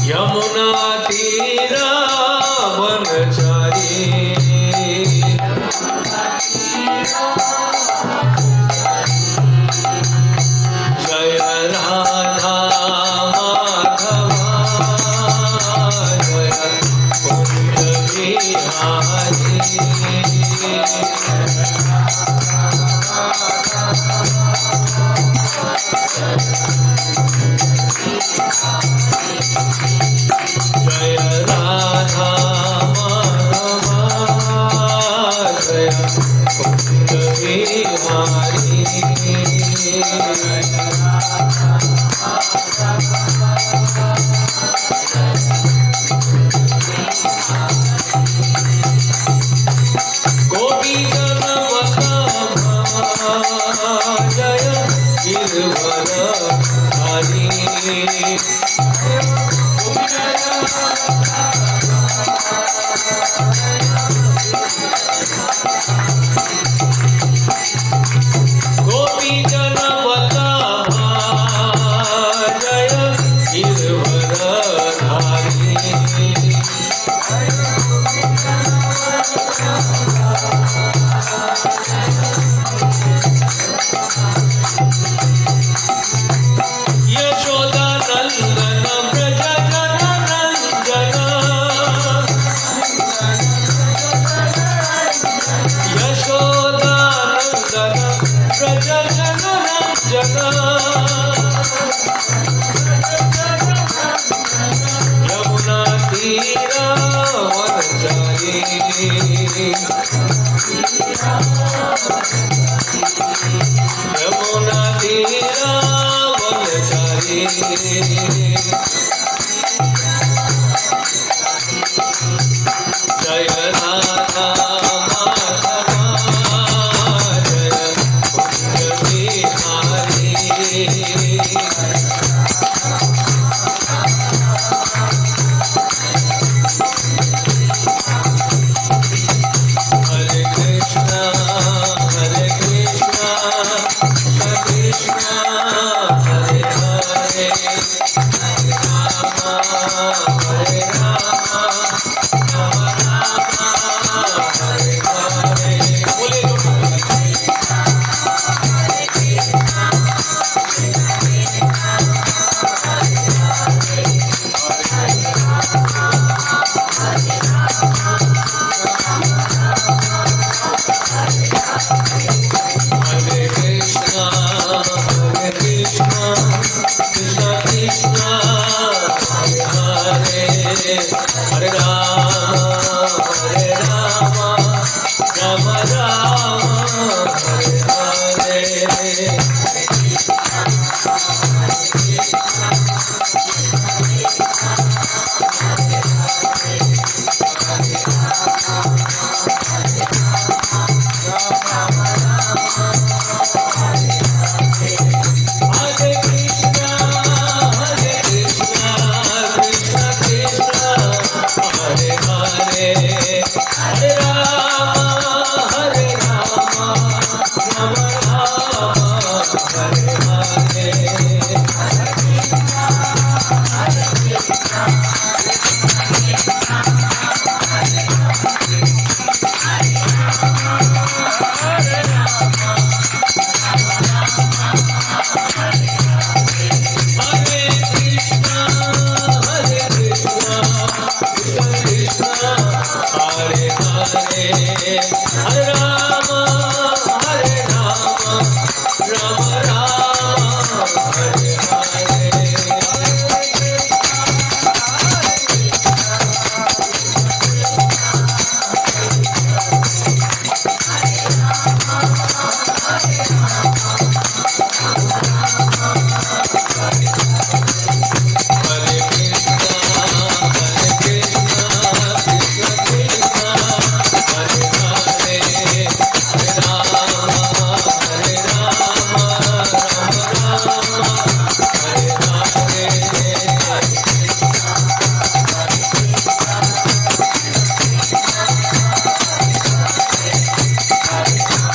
यमुना तीरा वनचारी जय राधा माधवा जय कुंज बिहारी जय राधा माधवा जय कुंज बिहारी गोपी जन जय गिरधरधारी गोपी जन जय गिरधरधारी यशोदा नंदन ब्रज जन नंदन यशोदा नंदन ब्रज जन नंदन यमुना तीरा वनचारी यमुना तीरा वनचारी जय राधा माधवा जय कुंज बिहारी हरे कृष्णा कृष्ण कृष्ण हरे हरे हरे राम हरे राम राम राम हरे हरे बोले हरे कृष्णा कृष्ण कृष्ण हरे हरे हरे राम राम राम हरे हरे हरे कृष्णा कृष्ण कृष्ण हरे हरे हरे राम राम राम हरे हरे हरे कृष्णा कृष्ण कृष्ण हरे हरे हरे राम राम राम हरे हरे हरे कृष्णा कृष्ण कृष्ण हरे हरे हरे राम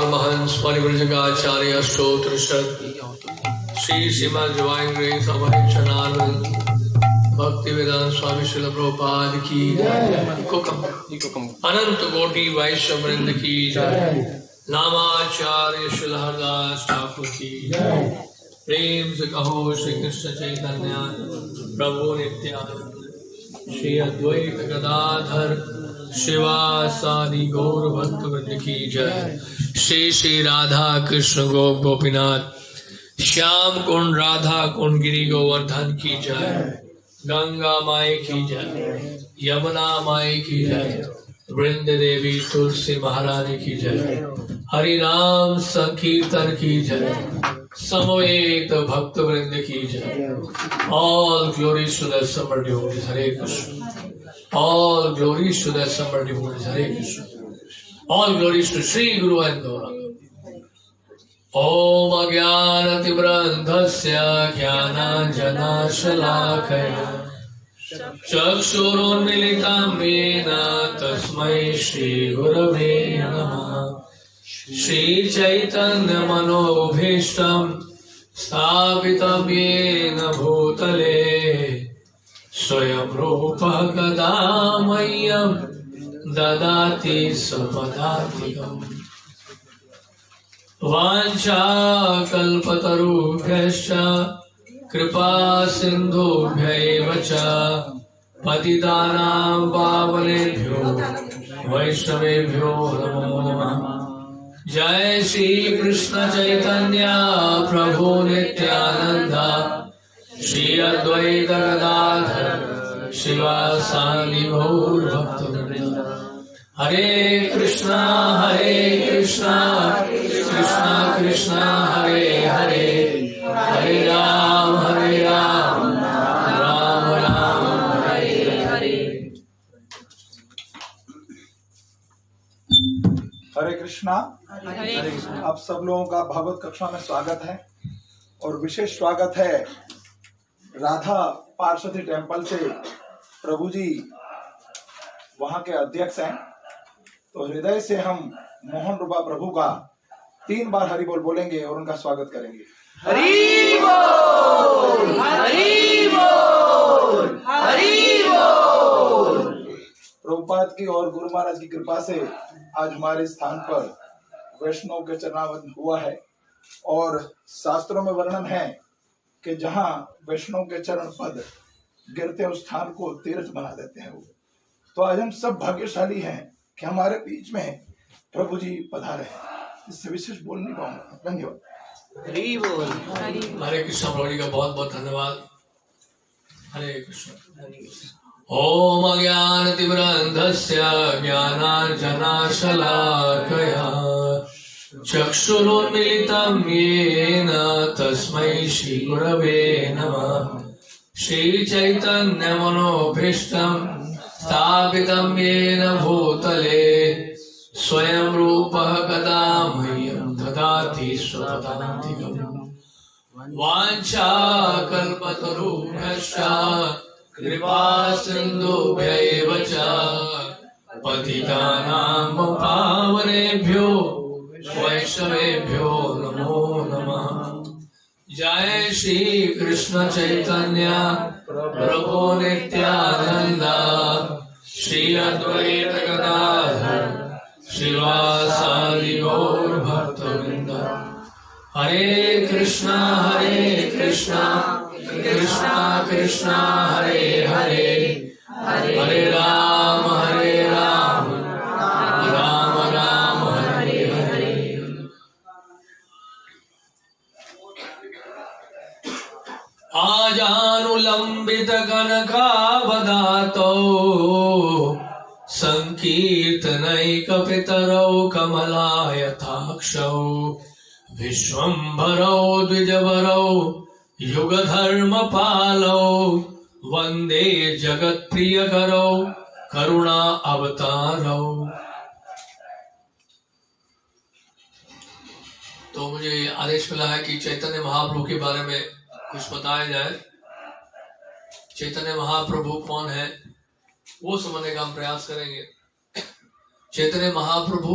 परमहंस परिव्रजकाचार्य स्तोत्र श्री श्रीमद् वायुग्रह सभा भक्ति वेदांत स्वामी श्रील प्रभुपाद की अनंत कोटि वैष्णव वृंद की नामाचार्य श्री हरदास ठाकुर की प्रेम से कहो श्री कृष्ण चैतन्य प्रभु नित्यानंद श्री अद्वैत गदाधर शिवासादि गौर भक्त वृंद की जय। श्री श्री राधा कृष्ण गोपीनाथ श्याम कुंड राधा कुंड गिरी गोवर्धन की जय। गंगा माई की जय, यमुना माई की जय, वृंद देवी तुलसी महारानी की जय, हरि नाम संकीर्तन की जय, समवेत भक्त वृंद की जय। All glories to the assembled devotees, Hare Krishna. All glories to the assembled devotees, Hare Krishna. All glories to Shri guru and Gaurang. ओम अज्ञानतिमिरन्धस्य ज्ञानाञ्जनशलाकया चक्षुरुन्मीलितं येन तस्मै श्रीगुरवे नमः। श्रीचैतन्यमनोभीष्टं स्थापितं येन भूतले स्वयं रूपः कदा मह्यं ददाति स्वपदान्तिकम्। वाञ्छाकल्पतरुभ्यश्च कृपा सिन्धुभ्यैव च पतितानां पावनेभ्यो वैष्णवेभ्यो नमो नमः। जय श्री कृष्ण चैतन्य प्रभु नित्यानंद श्री अद्वैत गदाधर शिवासादि गौर भक्तवृंद। हरे कृष्णा कृष्णा कृष्णा हरे हरे, हरे राम राम राम हरे हरे। हरे कृष्णा। आप सब लोगों का भागवत कक्षा में स्वागत है और विशेष स्वागत है राधा पार्षदी टेम्पल से। प्रभु जी वहां के अध्यक्ष हैं, तो हृदय से हम मोहन रूपा प्रभु का 3 बार हरि बोल बोलेंगे और उनका स्वागत करेंगे। हरि बोल, हरि बोल, हरि बोल। प्रभुपाद की और गुरु महाराज की कृपा से आज हमारे स्थान पर वैष्णव के चरणावंदन हुआ है और शास्त्रों में वर्णन है कि जहाँ वैष्णव के चरण पद गिरते हैं उस स्थान को तीर्थ बना देते हैं वो। तो आज हम सब भाग्यशाली हैं कि हमारे बीच में प्रभु जी पधारे हैं। इससे विशेष बोल नहीं पाऊंगा। धन्यवाद। हरि बोल। हरे कृष्ण प्रभु जी का बहुत बहुत धन्यवाद। हरे कृष्ण। ओम अज्ञानतिमिरन्धस्य ज्ञानाञ्जनशलाकया चक्षुरुन्मीलितं येन तस्मै श्रीगुरवे नमः। श्रीचैतन्यमनोभीष्टं स्थापितं येन भूतले स्वयं रूपः कदा मह्यं ददाति स्वपदान्तिकम्। वाञ्छाकल्पतरुभ्यश्च कृपा सिन्धुभ्यैव च पतितानां पावनेभ्यो वैष्णवेभ्यो नमो नमः। जय श्री कृष्ण चैतन्य प्रभु नित्यानंद श्री अद्वैत गदाधर शिवासादि गौर भक्तवृंद। हरे कृष्णा कृष्णा कृष्णा हरे हरे, हरे राम राम राम हरे हरे। आजानुलंबित कनकावदातो संकीर्तनैकपितरौ कमलायताक्षौ विश्वम्भरौ द्विजवरौ युगधर्मपालौ वंदे जगत्प्रियकरौ करुणा अवतारौ। तो मुझे आदेश मिला है कि चैतन्य महाप्रभु के बारे में कुछ बताया जाए। चैतन्य महाप्रभु कौन है वो समझने का हम प्रयास करेंगे। चैतन्य महाप्रभु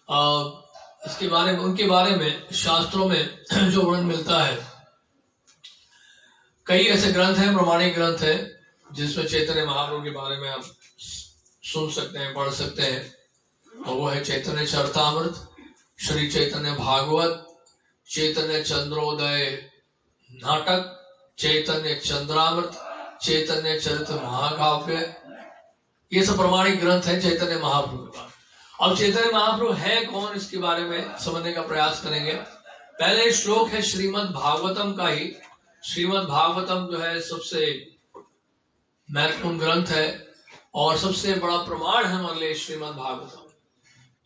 इसके बारे में, उनके बारे में शास्त्रों में जो वर्णन मिलता है, कई ऐसे ग्रंथ हैं, प्रमाणिक ग्रंथ है, जिसमें चैतन्य महाप्रभु के बारे में आप सुन सकते हैं, पढ़ सकते हैं। और वो है चैतन्य चरितामृत, श्री चैतन्य भागवत, चैतन्य चंद्रोदय नाटक, चैतन्य चंद्रामृत, चैतन्य चरित महाकाव्य। ये सब प्रमाणिक ग्रंथ हैं चैतन्य महाप्रभु के बारे में। अब चैतन्य महाप्रभु है कौन, इसके बारे में समझने का प्रयास करेंगे। पहले श्लोक है श्रीमद् भागवतम का ही। श्रीमद् भागवतम जो है सबसे महत्वपूर्ण ग्रंथ है और सबसे बड़ा प्रमाण है हमारे लिए श्रीमद् भागवतम।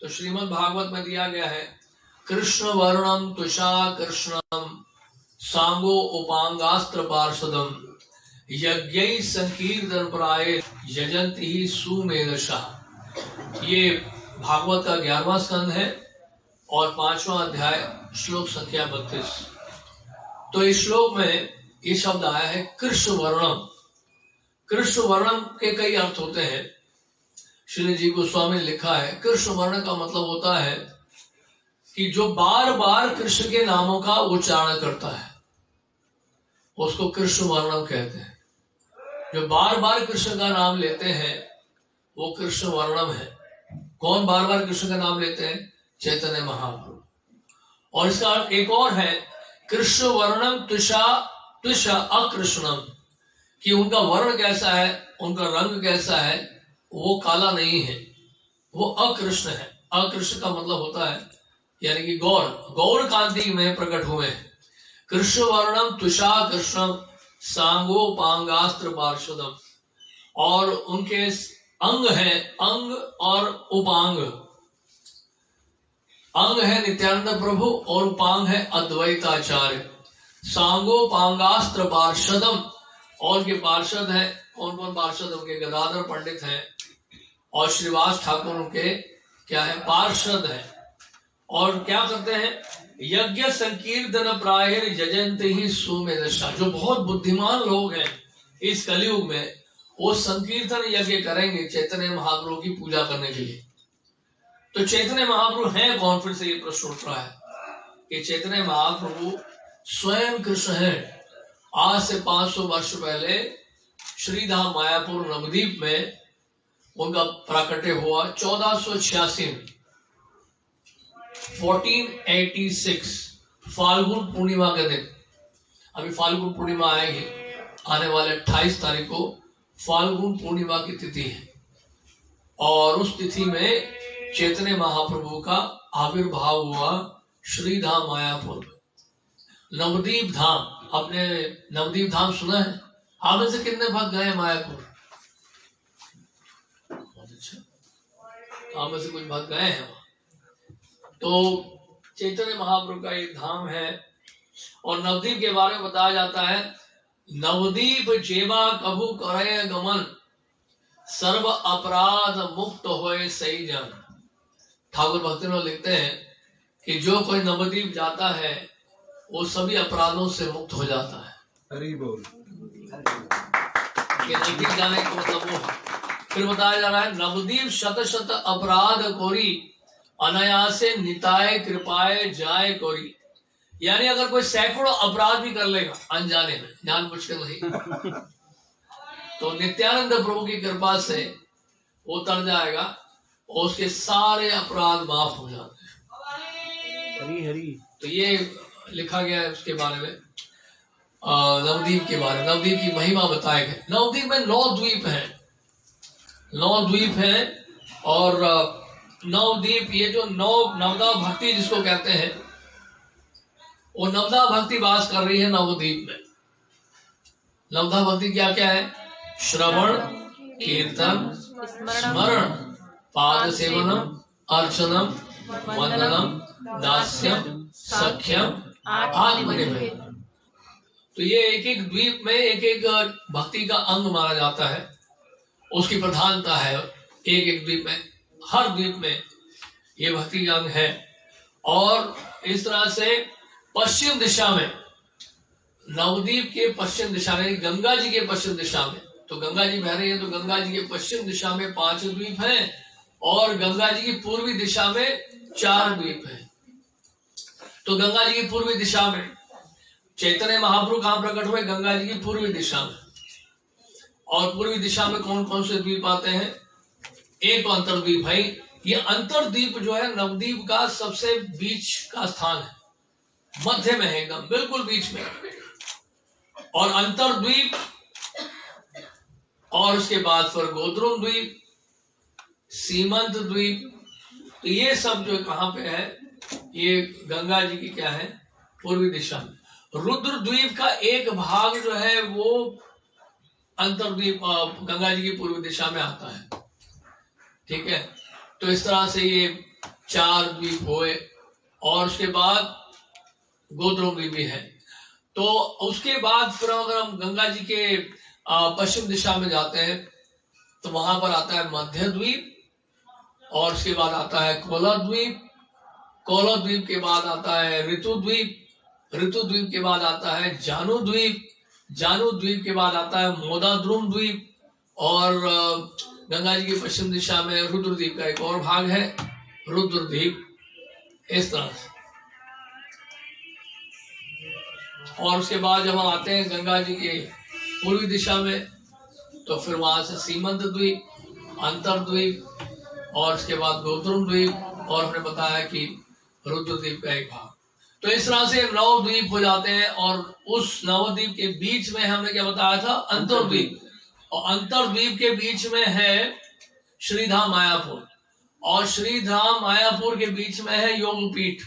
तो श्रीमद् भागवत में दिया गया है, कृष्ण वर्णम तुषा कृष्णम सांगो उपांगास्त्र पार्षदम यज्ञ संकीर्तन प्राय यजंती ही सुमेधशा। ये भागवत का 11वां स्कंद है और 5वां अध्याय, श्लोक संख्या 32। तो इस श्लोक में ये शब्द आया है कृष्ण वर्णम। कृष्ण वर्णम के कई अर्थ होते हैं। श्री जी गोस्वामी ने लिखा है, कृष्ण वर्ण का मतलब होता है कि जो बार बार कृष्ण के नामों का उच्चारण करता है, उसको कृष्ण वर्णम कहते हैं। जो बार बार कृष्ण का नाम लेते हैं वो कृष्ण वर्णम है। कौन बार बार कृष्ण का नाम लेते हैं? चैतन्य महाप्रभु। और इसका अर्थ एक और है, कृष्ण वर्णम तुषा अकृष्णम, कि उनका वर्ण कैसा है, उनका रंग कैसा है, वो काला नहीं है, वो अकृष्ण है। अकृष्ण का मतलब होता है यानी कि गौर कांति में प्रकट हुए हैं। कृष्ण वर्णम तुषा कृष्णम सांगो पांगास्त्र पार्षदम। और उनके अंग है, अंग और उपांग। अंग है नित्यानंद प्रभु और उपांग है अद्वैताचार्य। सांगो पांगास्त्र पार्षदम, और के पार्षद है, कौन कौन पार्षद? उनके गदाधर पंडित हैं और श्रीवास ठाकुर उनके क्या है? पार्षद है। और क्या करते हैं? यज्ञ संकीर्तन प्राय यजंत ही सुमेधशा। जो बहुत बुद्धिमान लोग हैं इस कलयुग में, वो संकीर्तन यज्ञ करेंगे चैतन्य महाप्रभु की पूजा करने के लिए। तो चैतन्य महाप्रभु हैं कौन? फिर से ये प्रश्न उठ रहा है कि चैतन्य महाप्रभु स्वयं कृष्ण हैं। आज से 500 वर्ष पहले श्रीधाम मायापुर नवद्वीप में उनका प्राकट्य हुआ 1486 में, 1486 फाल्गुन पूर्णिमा के दिन। अभी फाल्गुन पूर्णिमा आएगी, आने वाले 28 तारीख को फाल्गुन पूर्णिमा की तिथि है। और उस तिथि में चैतन्य महाप्रभु का आविर्भाव हुआ श्रीधाम मायापुर में। नवद्वीप धाम, आपने नवद्वीप धाम सुना है? आप में से कितने भक्त गए मायापुर? बहुत अच्छा, आप में से कुछ भक्त गए हैं। तो चैतन्य महाप्रभु का एक धाम है। और नवद्वीप के बारे में बताया जाता है, नवद्वीप जेवा कभू करे गमन सर्व अपराध मुक्त होए सही जन। ठाकुर भक्तिनोद लिखते हैं कि जो कोई नवद्वीप जाता है वो सभी अपराधों से मुक्त हो जाता है। हरि बोल। नवद्वीप जाने का मतलब वो। फिर बताया जा रहा है, नवद्वीप शत शत अपराध कोरी अनायासे निताय कृपाए जाए कोरी। यानी अगर कोई सैकड़ों अपराध भी कर लेगा अनजाने में, जानबूझ कर नहीं, तो नित्यानंद प्रभु की कृपा से वो तर जाएगा और उसके सारे अपराध माफ हो जाते हैं। हरी हरी। तो ये लिखा गया है उसके बारे में, नवद्वीप के बारे में। नवद्वीप की महिमा बताए गए। नवद्वीप में 9 द्वीप हैं, 9 द्वीप हैं। और नवद्वीप, ये जो नवदा भक्ति जिसको कहते हैं, वो नवदा भक्ति वास कर रही है नवद्वीप में। नवदा भक्ति क्या क्या है? श्रवण, कीर्तन, स्मरण, पाद सेवनम, अर्चनम, वंदनम, दास्यम, सख्यम, आत्मनिवेदन। तो ये एक एक द्वीप में एक एक भक्ति का अंग माना जाता है, उसकी प्रधानता है। एक एक द्वीप में, हर द्वीप में ये भक्ति का अंग है। और इस तरह से पश्चिम दिशा में, नवद्वीप के पश्चिम दिशा में, गंगा जी के पश्चिम दिशा में, तो गंगा जी बह रही है, तो गंगा जी के पश्चिम दिशा में 5 द्वीप हैं। और गंगा जी की पूर्वी दिशा में 4 द्वीप है। तो गंगा जी की पूर्वी दिशा में चैतन्य महाप्रभु कहां प्रकट हुए? गंगा जी की पूर्वी दिशा में। और पूर्वी दिशा में कौन कौन से द्वीप आते हैं? एक तो अंतरद्वीप है। ये अंतरद्वीप जो है नवद्वीप का सबसे बीच का स्थान है, मध्य में है, एकदम बिल्कुल बीच में। और अंतरद्वीप और उसके बाद फिर गोद्रुम द्वीप, सीमंत द्वीप, तो ये सब जो कहां पे है? ये गंगा जी की क्या है? पूर्वी दिशा में। रुद्र द्वीप का एक भाग जो है वो अंतरद्वीप गंगा जी की पूर्वी दिशा में आता है। ठीक है, तो इस तरह से ये 4 द्वीप हुए। और उसके बाद गोद्रुम द्वीप भी है। तो उसके बाद फिर अगर हम गंगा जी के पश्चिम दिशा में जाते हैं तो वहां पर आता है मध्य द्वीप, और उसके बाद आता है कोला द्वीप, कोला द्वीप के बाद आता है ऋतु द्वीप, ऋतु द्वीप के बाद आता है जानु द्वीप, जानु द्वीप के बाद आता है मोदाद्रुम द्वीप, और गंगा जी की पश्चिम दिशा में रुद्र द्वीप का एक और भाग है, रुद्र द्वीप। इस तरह से। और उसके बाद जब हम आते हैं गंगा जी के पूर्वी दिशा में तो फिर वहां से सीमंत द्वीप, अंतरद्वीप, और उसके बाद गोद्रुम द्वीप, और हमने बताया कि रुद्र द्वीप का एक भाग। तो इस तरह से 9 द्वीप हो जाते हैं। और उस नवद्वीप के बीच में हमने क्या बताया था? अंतरद्वीप। और अंतरद्वीप के बीच में है श्रीधाम मायापुर, और श्रीधाम मायापुर के बीच में है योगपीठ।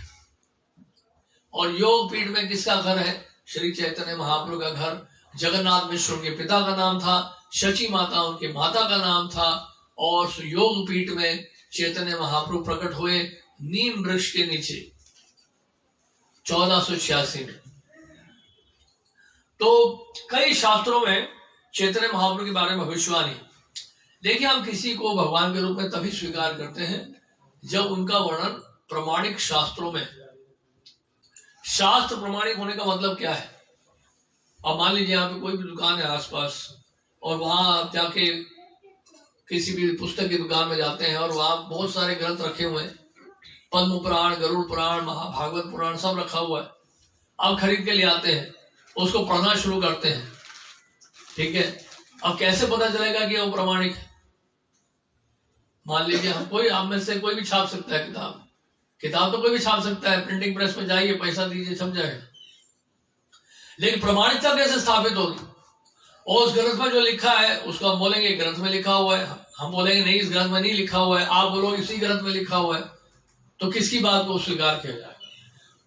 और योगपीठ में किसका घर है? श्री चैतन्य महाप्रभु का घर। जगन्नाथ मिश्र उनके पिता का नाम था, शची माता उनके माता का नाम था। और योगपीठ में चैतन्य महाप्रभु प्रकट हुए नीम वृक्ष के नीचे 1486 में। तो कई शास्त्रों में चैतन्य महाप्रभु के बारे में भविष्यवाणी। देखिए, हम किसी को भगवान के रूप में तभी स्वीकार करते हैं जब उनका वर्णन प्रमाणिक शास्त्रों में। शास्त्र प्रमाणिक होने का मतलब क्या है? अब मान लीजिए यहाँ पे कोई भी दुकान है आसपास, और वहां आप जाके किसी भी पुस्तक की दुकान में जाते हैं और वहां बहुत सारे ग्रंथ रखे हुए हैं, पद्म पुराण, गरुड़ पुराण, महाभागवत पुराण, सब रखा हुआ है। आप खरीद के ले आते हैं, उसको पढ़ना शुरू करते हैं। ठीक है, अब कैसे पता चलेगा कि वो प्रमाणिक है? मान लीजिए हम में से कोई भी छाप सकता है किताब तो कोई भी छाप सकता है, प्रिंटिंग प्रेस में जाइए, पैसा दीजिए, छप जाएगा। लेकिन प्रमाणिकता कैसे स्थापित होगी? और उस ग्रंथ में जो लिखा है उसको हम बोलेंगे ग्रंथ में लिखा हुआ है, हम बोलेंगे नहीं इस ग्रंथ में नहीं लिखा हुआ है, आप बोलोगे इसी ग्रंथ में लिखा हुआ है, तो किसकी बात को स्वीकार किया जाएगा?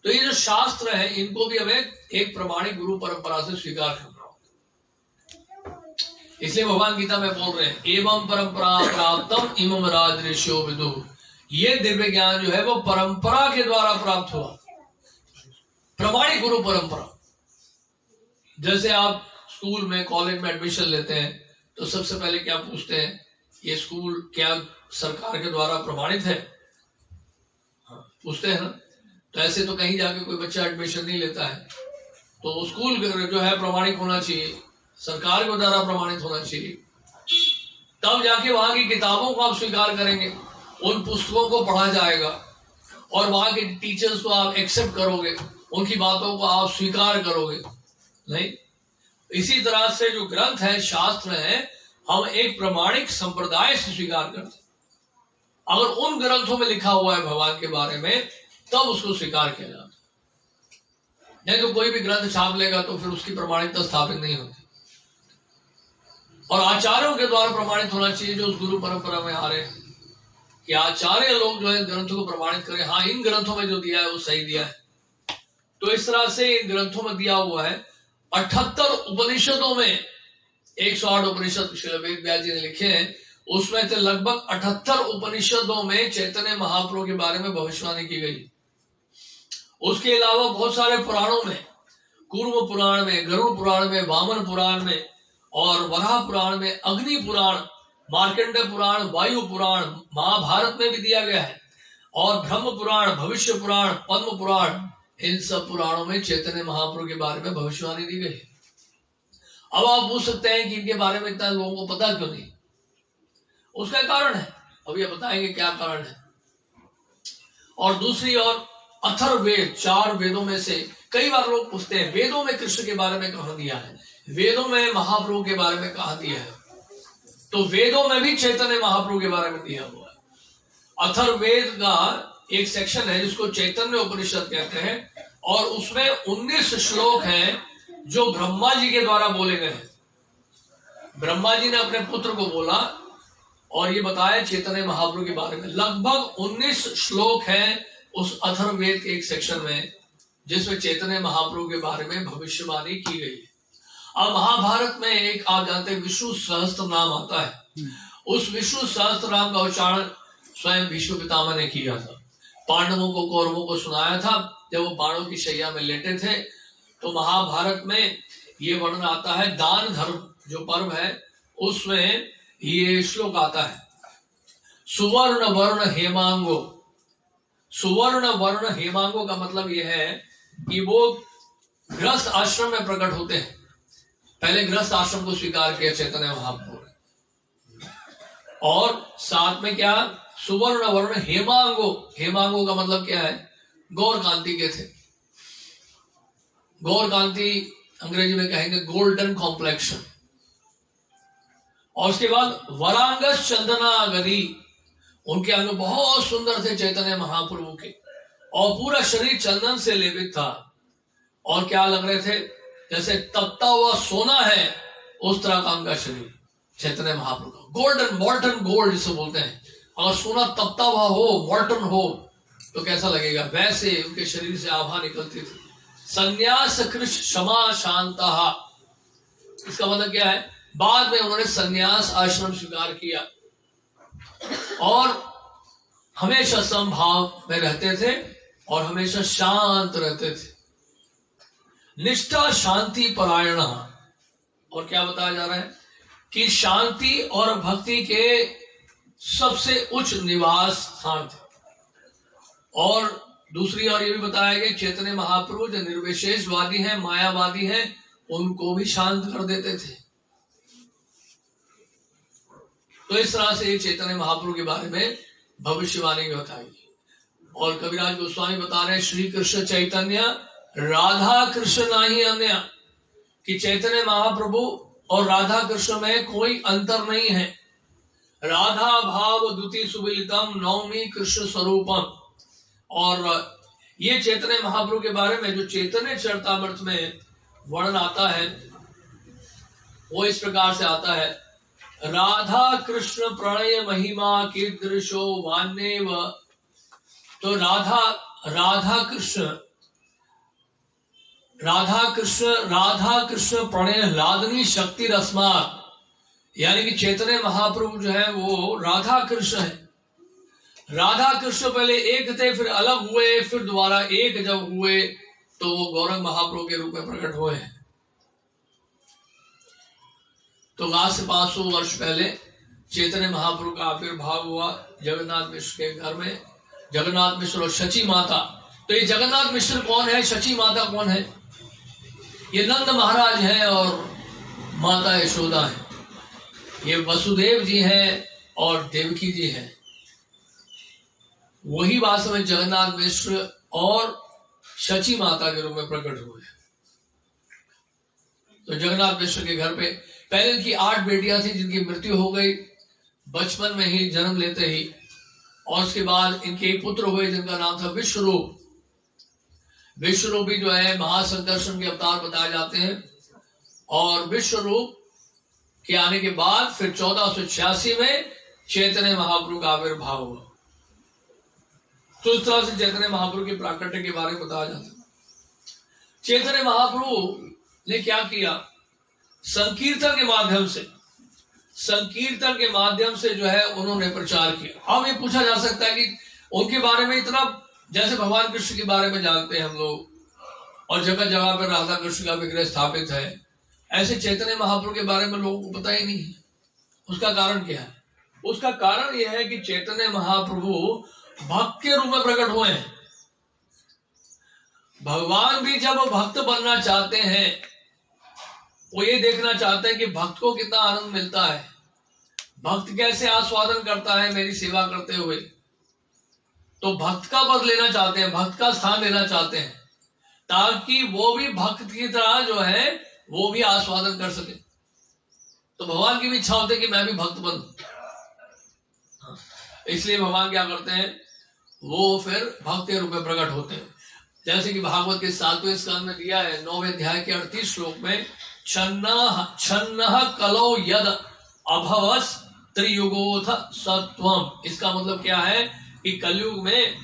तो ये जो शास्त्र है इनको भी हमें एक प्रमाणिक गुरु परंपरा से स्वीकार करना होगा। इसलिए भगवान गीता में बोल रहे हैं एवं परंपरा प्राप्तम इमम राज ऋषियो विदु। ये दिव्य ज्ञान जो है वो परंपरा के द्वारा प्राप्त हुआ, प्रमाणिक गुरु परंपरा। जैसे आप स्कूल में, कॉलेज में एडमिशन लेते हैं तो सबसे पहले क्या पूछते हैं? ये स्कूल क्या सरकार के द्वारा प्रमाणित है? पूछते हैं ना। तो ऐसे तो कहीं जाके कोई बच्चा एडमिशन नहीं लेता है। तो स्कूल जो है प्रमाणिक होना चाहिए, सरकार के द्वारा प्रमाणित होना चाहिए, तब जाके वहां की किताबों को आप स्वीकार करेंगे, उन पुस्तकों को पढ़ा जाएगा और वहां के टीचर्स को आप एक्सेप्ट करोगे, उनकी बातों को आप स्वीकार करोगे। नहीं, इसी तरह से जो ग्रंथ है, शास्त्र है, हम एक प्रमाणिक संप्रदाय से स्वीकार करते हैं। अगर उन ग्रंथों में लिखा हुआ है भगवान के बारे में तब उसको स्वीकार किया जाता है। नहीं तो कोई भी ग्रंथ छाप लेगा तो फिर उसकी प्रमाणिकता स्थापित नहीं होती। और आचार्यों के द्वारा प्रमाणित होना चाहिए जो उस गुरु परंपरा में आ रहे हैं, कि आचार्य लोग जो है ग्रंथों को प्रमाणित करें, हाँ इन ग्रंथों में जो दिया है वो सही दिया है। तो इस तरह से इन ग्रंथों में दिया हुआ है 78 उपनिषदों में, 108 उपनिषद श्रील वेद व्यास जी ने लिखे हैं, उसमें से लगभग 78 उपनिषदों में चैतन्य महाप्रभु के बारे में भविष्यवाणी की गई। उसके अलावा बहुत सारे पुराणों में, कूर्म पुराण में, गरुड़ पुराण में, वामन पुराण में और वराह पुराण में, अग्नि पुराण, मार्कंडेय पुराण, वायु पुराण, महाभारत में भी दिया गया है, और ब्रह्म पुराण, भविष्य पुराण, पद्म पुराण, इन सब पुराणों में चैतन्य महाप्रभु के बारे में भविष्यवाणी दी गई। अब आप पूछ सकते हैं कि इनके बारे में इतना लोगों को पता क्यों नहीं? उसका कारण है, अब ये बताएंगे क्या कारण है। और दूसरी ओर अथर्ववेद, 4 वेदों में से। कई बार लोग पूछते हैं वेदों में कृष्ण के बारे में कहाँ दिया है, वेदों में महाप्रभु के बारे में कहाँ दिया है? तो वेदों में भी चैतन्य महाप्रभु के बारे में दिया हुआ है। अथर्ववेद का एक सेक्शन है जिसको चैतन्य उपनिषद कहते हैं, और उसमें 19 श्लोक हैं जो ब्रह्मा जी के द्वारा बोले गए हैं। ब्रह्मा जी ने अपने पुत्र को बोला और ये बताया चैतन्य महाप्रभु के बारे में। लगभग 19 श्लोक हैं उस अथर्ववेद के एक सेक्शन में जिसमें चैतन्य महाप्रभु के बारे में भविष्यवाणी की गई है। अब महाभारत में एक आप जानते हैं विष्णु सहस्त्र नाम आता है। उस विष्णु सहस्त्र नाम का उच्चारण स्वयं भीष्म पितामह ने किया था। पांडवों को, कौरवों को सुनाया था जब वो बाणों की शैया में लेटे थे। तो महाभारत में ये वर्णन आता है, दान धर्म जो पर्व है उसमें ये श्लोक आता है, सुवर्ण वर्ण हेमांगो। सुवर्ण वर्ण हेमांगो का मतलब यह है कि वो गृहस्थ आश्रम में प्रकट होते हैं। पहले गृहस्थ आश्रम को स्वीकार किया चैतन्य महाप्रभु ने, और साथ में क्या, सुवर्ण वर्ण हेमांगो। हेमांगो का मतलब क्या है, गौर कांति के थे। गौर कांति अंग्रेजी में कहेंगे गोल्डन कॉम्प्लेक्शन। और उसके बाद वरांगस चंदना गदी, उनके अंग बहुत सुंदर थे चैतन्य महाप्रभु के, और पूरा शरीर चंदन से लेपित था। और क्या लग रहे थे, जैसे तपता हुआ सोना है उस तरह का उनका शरीर चैतन्य महाप्रभु का। गोल्डन, मॉल्टन गोल्ड जिसे बोलते हैं। अगर सोना तपता हुआ हो, मॉल्टन हो, तो कैसा लगेगा, वैसे उनके शरीर से आभा निकलती थी। संन्यास कृष्ण क्षमा शांता, इसका मतलब क्या है, बाद में उन्होंने संन्यास आश्रम स्वीकार किया और हमेशा समभाव में रहते थे और हमेशा शांत रहते थे। निष्ठा शांति परायण। और क्या बताया जा रहा है कि शांति और भक्ति के सबसे उच्च निवास स्थान थे। और दूसरी ओर ये भी बताया गया चैतन्य महाप्रभु जो निर्विशेषवादी हैं, मायावादी हैं, उनको भी शांत कर देते थे। तो इस तरह से चैतन्य महाप्रभु के बारे में भविष्यवाणी बताई। और कविराज गोस्वामी बता रहे हैं, श्री कृष्ण चैतन्य राधा कृष्ण नाही अन्य, कि चैतन्य महाप्रभु और राधा कृष्ण में कोई अंतर नहीं है। राधा भाव द्वितीय सुविलितम नवमी कृष्ण स्वरूपम। और ये चैतन्य महाप्रभु के बारे में जो चैतन्य चरितामृत में वर्णन आता है वो इस प्रकार से आता है, राधा कृष्ण प्रणय महिमा कीदृशो वान्येव। तो राधा कृष्ण प्रणय लादनी शक्ति रस्मा, यानी कि चैतन्य महाप्रभु जो है वो राधा कृष्ण है। राधा कृष्ण पहले एक थे, फिर अलग हुए, फिर दोबारा एक जब हुए तो वो गौरंग महाप्रभु के रूप में प्रकट हुए हैं। तो आज से 500 वर्ष पहले चैतन्य महाप्रभु का आविर्भाव हुआ जगन्नाथ मिश्र के घर में। जगन्नाथ मिश्र और शची माता। तो ये जगन्नाथ मिश्र कौन है, शची माता कौन है? ये नंद महाराज हैं और माता यशोदा है। ये वसुदेव जी हैं और देवकी जी हैं। वही वास्तव में जगन्नाथ मिश्र और शची माता के रूप में प्रकट हुए। तो जगन्नाथ मिश्र के घर पे पहले इनकी 8 बेटियां थी जिनकी मृत्यु हो गई बचपन में ही, जन्म लेते ही। और उसके बाद इनके एक पुत्र हुए जिनका नाम था विश्वरूप। विश्वरूप भी जो है महासंकर्षण के अवतार बताए जाते हैं। और विश्वरूप के आने के बाद फिर 1486 में चैतन्य महाप्रभु का आविर्भाव हुआ। तो इस तरह से चैतन्य महाप्रभु के प्राकट्य के बारे में बताया जाता है। चैतन्य महाप्रभु ने क्या किया, संकीर्तन के माध्यम से जो है उन्होंने प्रचार किया। अब ये पूछा जा सकता है कि उनके बारे में इतना, जैसे भगवान कृष्ण के बारे में जानते हैं हम लोग और जगह जगह पर राधा कृष्ण का विग्रह स्थापित है, ऐसे चैतन्य महाप्रभु के बारे में लोगों को पता ही नहीं है। उसका कारण क्या है? उसका कारण यह है कि चैतन्य महाप्रभु भक्त के रूप में प्रकट हुए हैं। भगवान भी जब भक्त बनना चाहते हैं, वो ये देखना चाहते हैं कि भक्त को कितना आनंद मिलता है, भक्त कैसे आस्वादन करता है मेरी सेवा करते हुए। तो भक्त का पद लेना चाहते हैं, भक्त का स्थान लेना चाहते हैं, ताकि वो भी भक्त की तरह जो है वो भी आस्वादन कर सके। तो भगवान की भी इच्छा होती है कि मैं भी भक्त बनूं, इसलिए भगवान क्या करते हैं, वो फिर भक्त के रूप में प्रकट होते हैं। जैसे कि भागवत के 7वें स्कंद में दिया है 9वें अध्याय के 38 श्लोक में, छन्नः कलौ यद अभवस् त्रियुगोथ सत्वम। इसका मतलब क्या है कि कलयुग में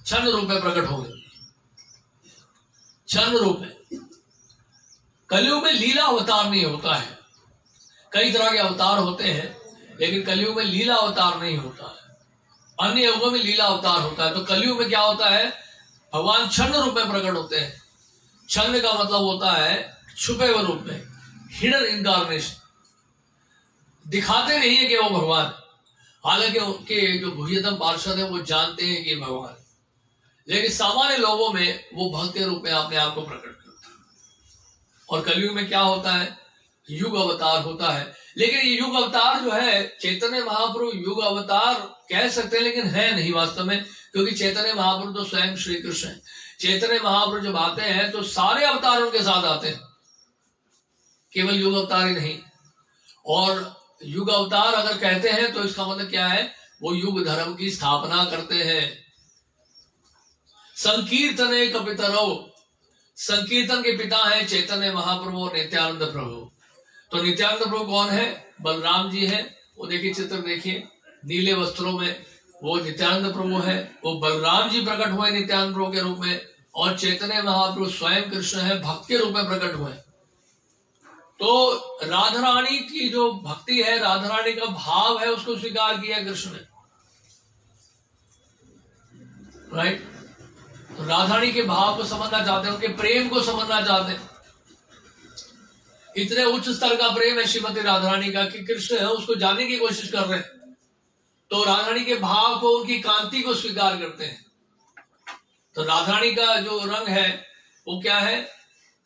छन्न रूप में प्रकट होंगे। छन्न रूप में कलयुग में लीला अवतार नहीं होता है। कई तरह के अवतार होते हैं, लेकिन कलयुग में लीला अवतार नहीं होता है। अन्य युगों में लीला अवतार होता है। तो कलयुग में क्या होता है, भगवान छन्न रूप में प्रकट होते हैं। छन्न का मतलब होता है छुपे हुए रूप में, हिडन इनकार्नेशन। दिखाते नहीं है कि वो भगवान, हालांकि उनके जो गुह्यतम पार्षद है वो जानते हैं कि भगवान, लेकिन सामान्य लोगों में वो भक्त के रूप में अपने आप को प्रकट करता है। और कलयुग में क्या होता है, युग अवतार होता है। लेकिन ये युग अवतार जो है, चैतन्य महाप्रभु युग अवतार कह सकते हैं, लेकिन है नहीं वास्तव में, क्योंकि चैतन्य महाप्रभु तो स्वयं श्री कृष्ण है। चैतन्य महाप्रभु जब आते हैं तो सारे अवतार उनके साथ आते हैं, केवल युग अवतार ही नहीं। और युग अवतार अगर कहते हैं तो इसका मतलब क्या है, वो युग धर्म की स्थापना करते हैं। संकीर्तने कपितरौ, संकीर्तन के पिता है चैतन्य महाप्रभु और नित्यानंद प्रभु। तो नित्यानंद प्रभु कौन है, बलराम जी है। वो देखिए चित्र देखिए, नीले वस्त्रों में वो नित्यानंद प्रभु है। वो बलराम जी प्रकट हुए नित्यानंद प्रभु के रूप में, और चैतन्य महाप्रभु स्वयं कृष्ण है, भक्त के रूप में प्रकट हुए। तो राधा रानी की जो भक्ति है, राधा रानी का भाव है, उसको स्वीकार किया कृष्ण ने, राइट। तो राधा रानी के भाव को समझना चाहते हैं, उनके प्रेम को समझना चाहते हैं। इतने उच्च स्तर का प्रेम है श्रीमती राधा रानी का कि कृष्ण है उसको जानने की कोशिश कर रहे हैं। तो राधा रानी के भाव को, उनकी कांति को स्वीकार करते हैं। तो राधा रानी का जो रंग है वो क्या है,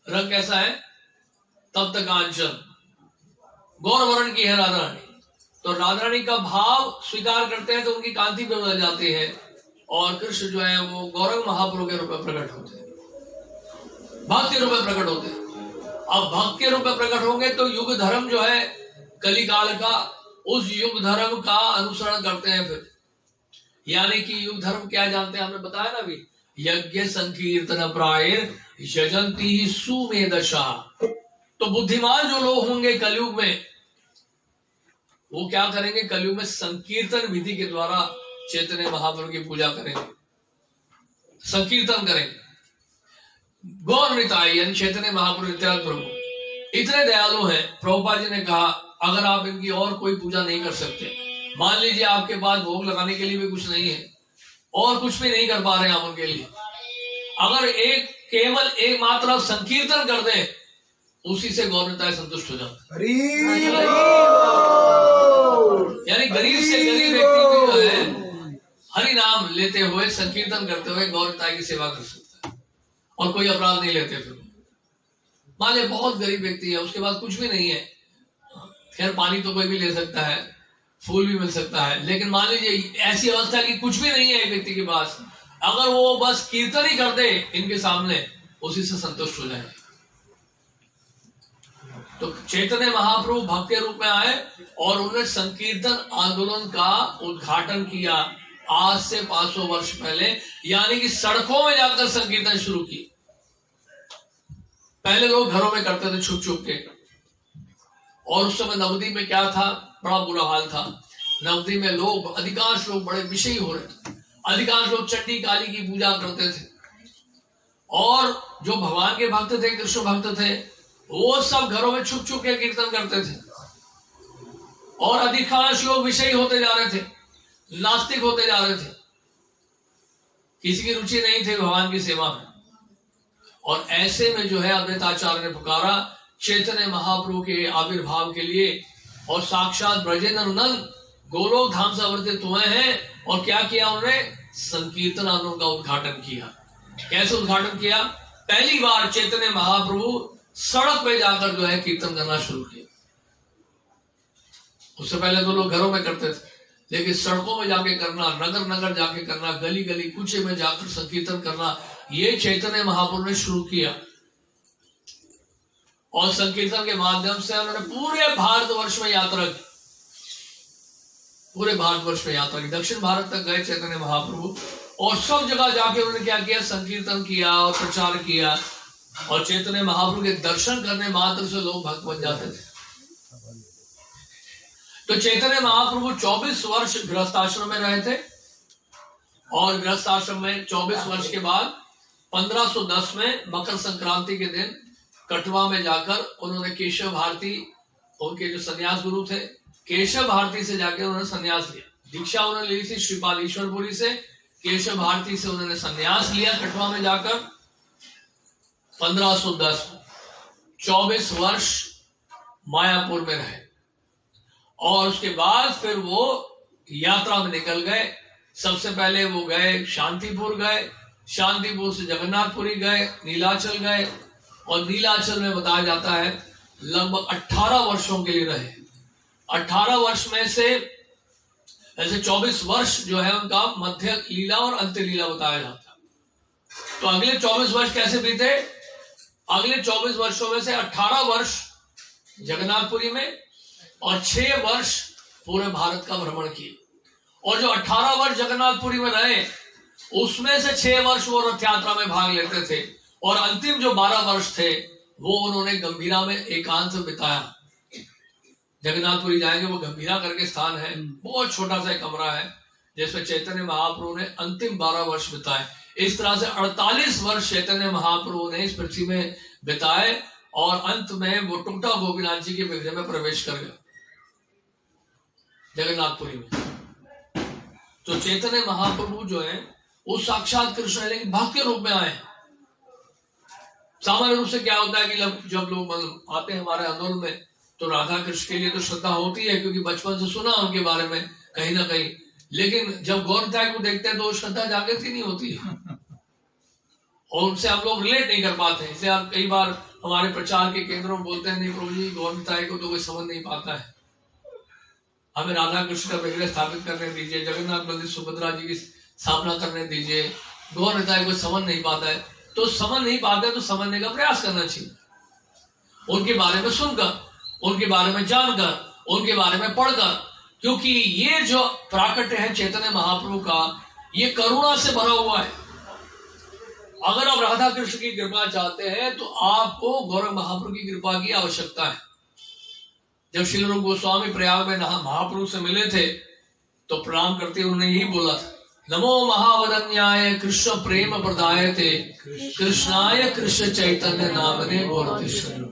रंग कैसा है, तप्त कांचन, गौर वर्ण की है राधा रानी। तो राधा रानी का भाव स्वीकार करते हैं तो उनकी कांति पे बदल जाती है, और कृष्ण जो है वो गौरंग महाप्रभु के रूप में प्रकट होते हैं, भक्त के रूप में प्रकट होते हैं। अब भक्त के रूप में प्रकट होंगे तो युग धर्म जो है कलिकाल का, उस युग धर्म का अनुसरण करते हैं फिर। यानी कि युग धर्म क्या जानते हैं, हमने बताया ना अभी, यज्ञ संकीर्तन प्राय यजंती सुमेधशा। तो बुद्धिमान जो लोग होंगे कलयुग में, वो क्या करेंगे, कलयुग में संकीर्तन विधि के द्वारा चैतन्य महाप्रभु की पूजा करेंगे, संकीर्तन करेंगे। गौर निताई यानी चैतन्य महाप्रभु नित्यानंद प्रभु इतने दयालु हैं। प्रभुपाद जी ने कहा, अगर आप इनकी और कोई पूजा नहीं कर सकते, मान लीजिए आपके पास भोग लगाने के लिए भी कुछ नहीं है और कुछ भी नहीं कर पा रहे हैं आप उनके लिए, अगर केवल एक मात्र संकीर्तन कर दें, उसी से गौर निताई संतुष्ट हो जाता है। यानी गरीब से गरीब व्यक्ति भी जो है हरि नाम लेते हुए, संकीर्तन करते हुए गौर निताई की सेवा कर सकता है, और कोई अपराध नहीं लेते। फिर मान लीजिए बहुत गरीब व्यक्ति है, उसके पास कुछ भी नहीं है, खैर पानी तो कोई भी ले सकता है, फूल भी मिल सकता है, लेकिन मान लीजिए ऐसी अवस्था की कुछ भी नहीं है एक व्यक्ति के पास, अगर वो बस कीर्तन ही कर दे इनके सामने, उसी से संतुष्ट हो जाए। तो चैतन्य महाप्रभु भक्त के रूप में आए और उन्होंने संकीर्तन आंदोलन का उद्घाटन किया आज से 500 वर्ष पहले, यानी कि सड़कों में जाकर संकीर्तन शुरू की। पहले लोग घरों में करते थे छुप छुप के, और उस समय नवद्वीप में क्या था, बड़ा बुरा हाल था। नवद्वीप में लोग, अधिकांश लोग बड़े विषयी हो रहे थे, अधिकांश लोग चंडी काली की पूजा करते थे, और जो भगवान के भक्त थे, कृष्ण भक्त थे, वो सब घरों में छुप छुप के कीर्तन करते थे, और अधिकांश लोग विषयी होते जा रहे थे, नास्तिक होते जा रहे थे, किसी की रुचि नहीं थी भगवान की सेवा में। और ऐसे में जो है अद्वैताचार्य ने पुकारा चैतन्य महाप्रभु के आविर्भाव के लिए, और साक्षात ब्रजेंद्र नंद गोलोक धाम से अवतरित हुए हैं। और क्या किया उन्होंने, संकीर्तन आंदोलन का उद्घाटन किया। कैसे उद्घाटन किया, पहली बार चैतन्य महाप्रभु सड़क पे जाकर जो है कीर्तन करना शुरू किया। उससे पहले तो लोग घरों में करते थे, लेकिन सड़कों में जाके करना, नगर नगर जाके करना, गली गली कूचे में जाकर संकीर्तन करना, ये चैतन्य महाप्रभु ने शुरू किया। और संकीर्तन के माध्यम से उन्होंने पूरे भारतवर्ष में यात्रा की, पूरे भारतवर्ष में यात्रा की। दक्षिण भारत तक गए चैतन्य महाप्रभु और सब जगह जाके उन्होंने क्या किया, संकीर्तन किया और प्रचार किया। और चैतन्य महाप्रभु के दर्शन करने मात्र से लोग भक्त बन जाते थे। तो चैतन्य महाप्रभु 24 वर्ष गृहस्थाश्रम में रहे थे और गृहस्थाश्रम में 24 वर्ष के बाद 1510 में मकर संक्रांति के दिन कटवा में जाकर उन्होंने केशव भारती, उनके जो सन्यास गुरु थे, केशव भारती से जाकर उन्होंने सन्यास लिया। दीक्षा उन्होंने ली थी श्रीपाद ईश्वरपुरी से, केशव भारती से उन्होंने सन्यास लिया कटवा में जाकर 1510। 24 वर्ष मायापुर में रहे और उसके बाद फिर वो यात्रा में निकल गए। सबसे पहले वो गए शांतिपुर गए, शांतिपुर से जगन्नाथपुरी गए, नीलाचल गए और नीलाचल में बताया जाता है लगभग 18 वर्षों के लिए रहे। 18 वर्ष में से ऐसे 24 वर्ष जो है उनका मध्य लीला और अंत्य लीला बताया जाता है। तो अगले 24 वर्ष कैसे बीते? अगले 24 वर्षों में से 18 वर्ष जगन्नाथपुरी में और 6 वर्ष पूरे भारत का भ्रमण किए। और जो 18 वर्ष जगन्नाथपुरी में रहे उसमें से 6 वर्ष वो रथ यात्रा में भाग लेते थे और अंतिम जो 12 वर्ष थे वो उन्होंने गंभीरा में एकांत बिताया। जगन्नाथपुरी जाएंगे, वो गंभीरा करके स्थान है, बहुत छोटा सा कमरा है जिसमें चैतन्य महाप्रभु ने अंतिम 12 वर्ष बिताए। इस तरह से 48 वर्ष चैतन्य महाप्रभु ने इस पृथ्वी में बिताए और अंत में वो टुकटा गोपीनाथ जी के विग्रह में प्रवेश कर गए जगन्नाथपुरी में। तो चैतन्य महाप्रभु जो है वो साक्षात कृष्ण है, लेकिन भक्त के रूप में आए। सामान्य रूप से क्या होता है कि जब लोग आते हैं हमारे आंदोलन में तो राधा कृष्ण के लिए तो श्रद्धा होती है क्योंकि बचपन से सुना उनके बारे में कहीं ना कहीं, लेकिन जब गौर निताई को देखते हैं तो श्रद्धा जागृत ही नहीं होती है और उनसे हम लोग रिलेट नहीं कर पाते हैं। इसलिए आप कई बार हमारे प्रचार के केंद्रों में बोलते हैं नहीं प्रभु जी गौर निताई को तो कोई समझ नहीं पाता है, हमें राधा कृष्ण का विग्रह स्थापित करने दीजिए, जगन्नाथ बलदेव सुभद्रा जी की स्थापना करने दीजिए, गौर निताई को समझ नहीं पाता है। तो समझ नहीं पाते तो समझने का प्रयास करना चाहिए, उनके बारे में सुनकर, उनके बारे में जानकर, उनके बारे में पढ़कर, क्योंकि ये जो प्राकट्य है चैतन्य महाप्रभु का ये करुणा से भरा हुआ है। अगर आप राधा कृष्ण की कृपा चाहते हैं तो आपको गौरव महाप्रभु की कृपा की आवश्यकता है। जब श्री रूप गोस्वामी प्रयाग में महाप्रभु से मिले थे तो प्रणाम करते उन्होंने यही बोला था, नमो महावदन्याय कृष्ण प्रेम प्रदायते कृष्णाय कृष्ण चैतन्य नामने गौरतीश्वर।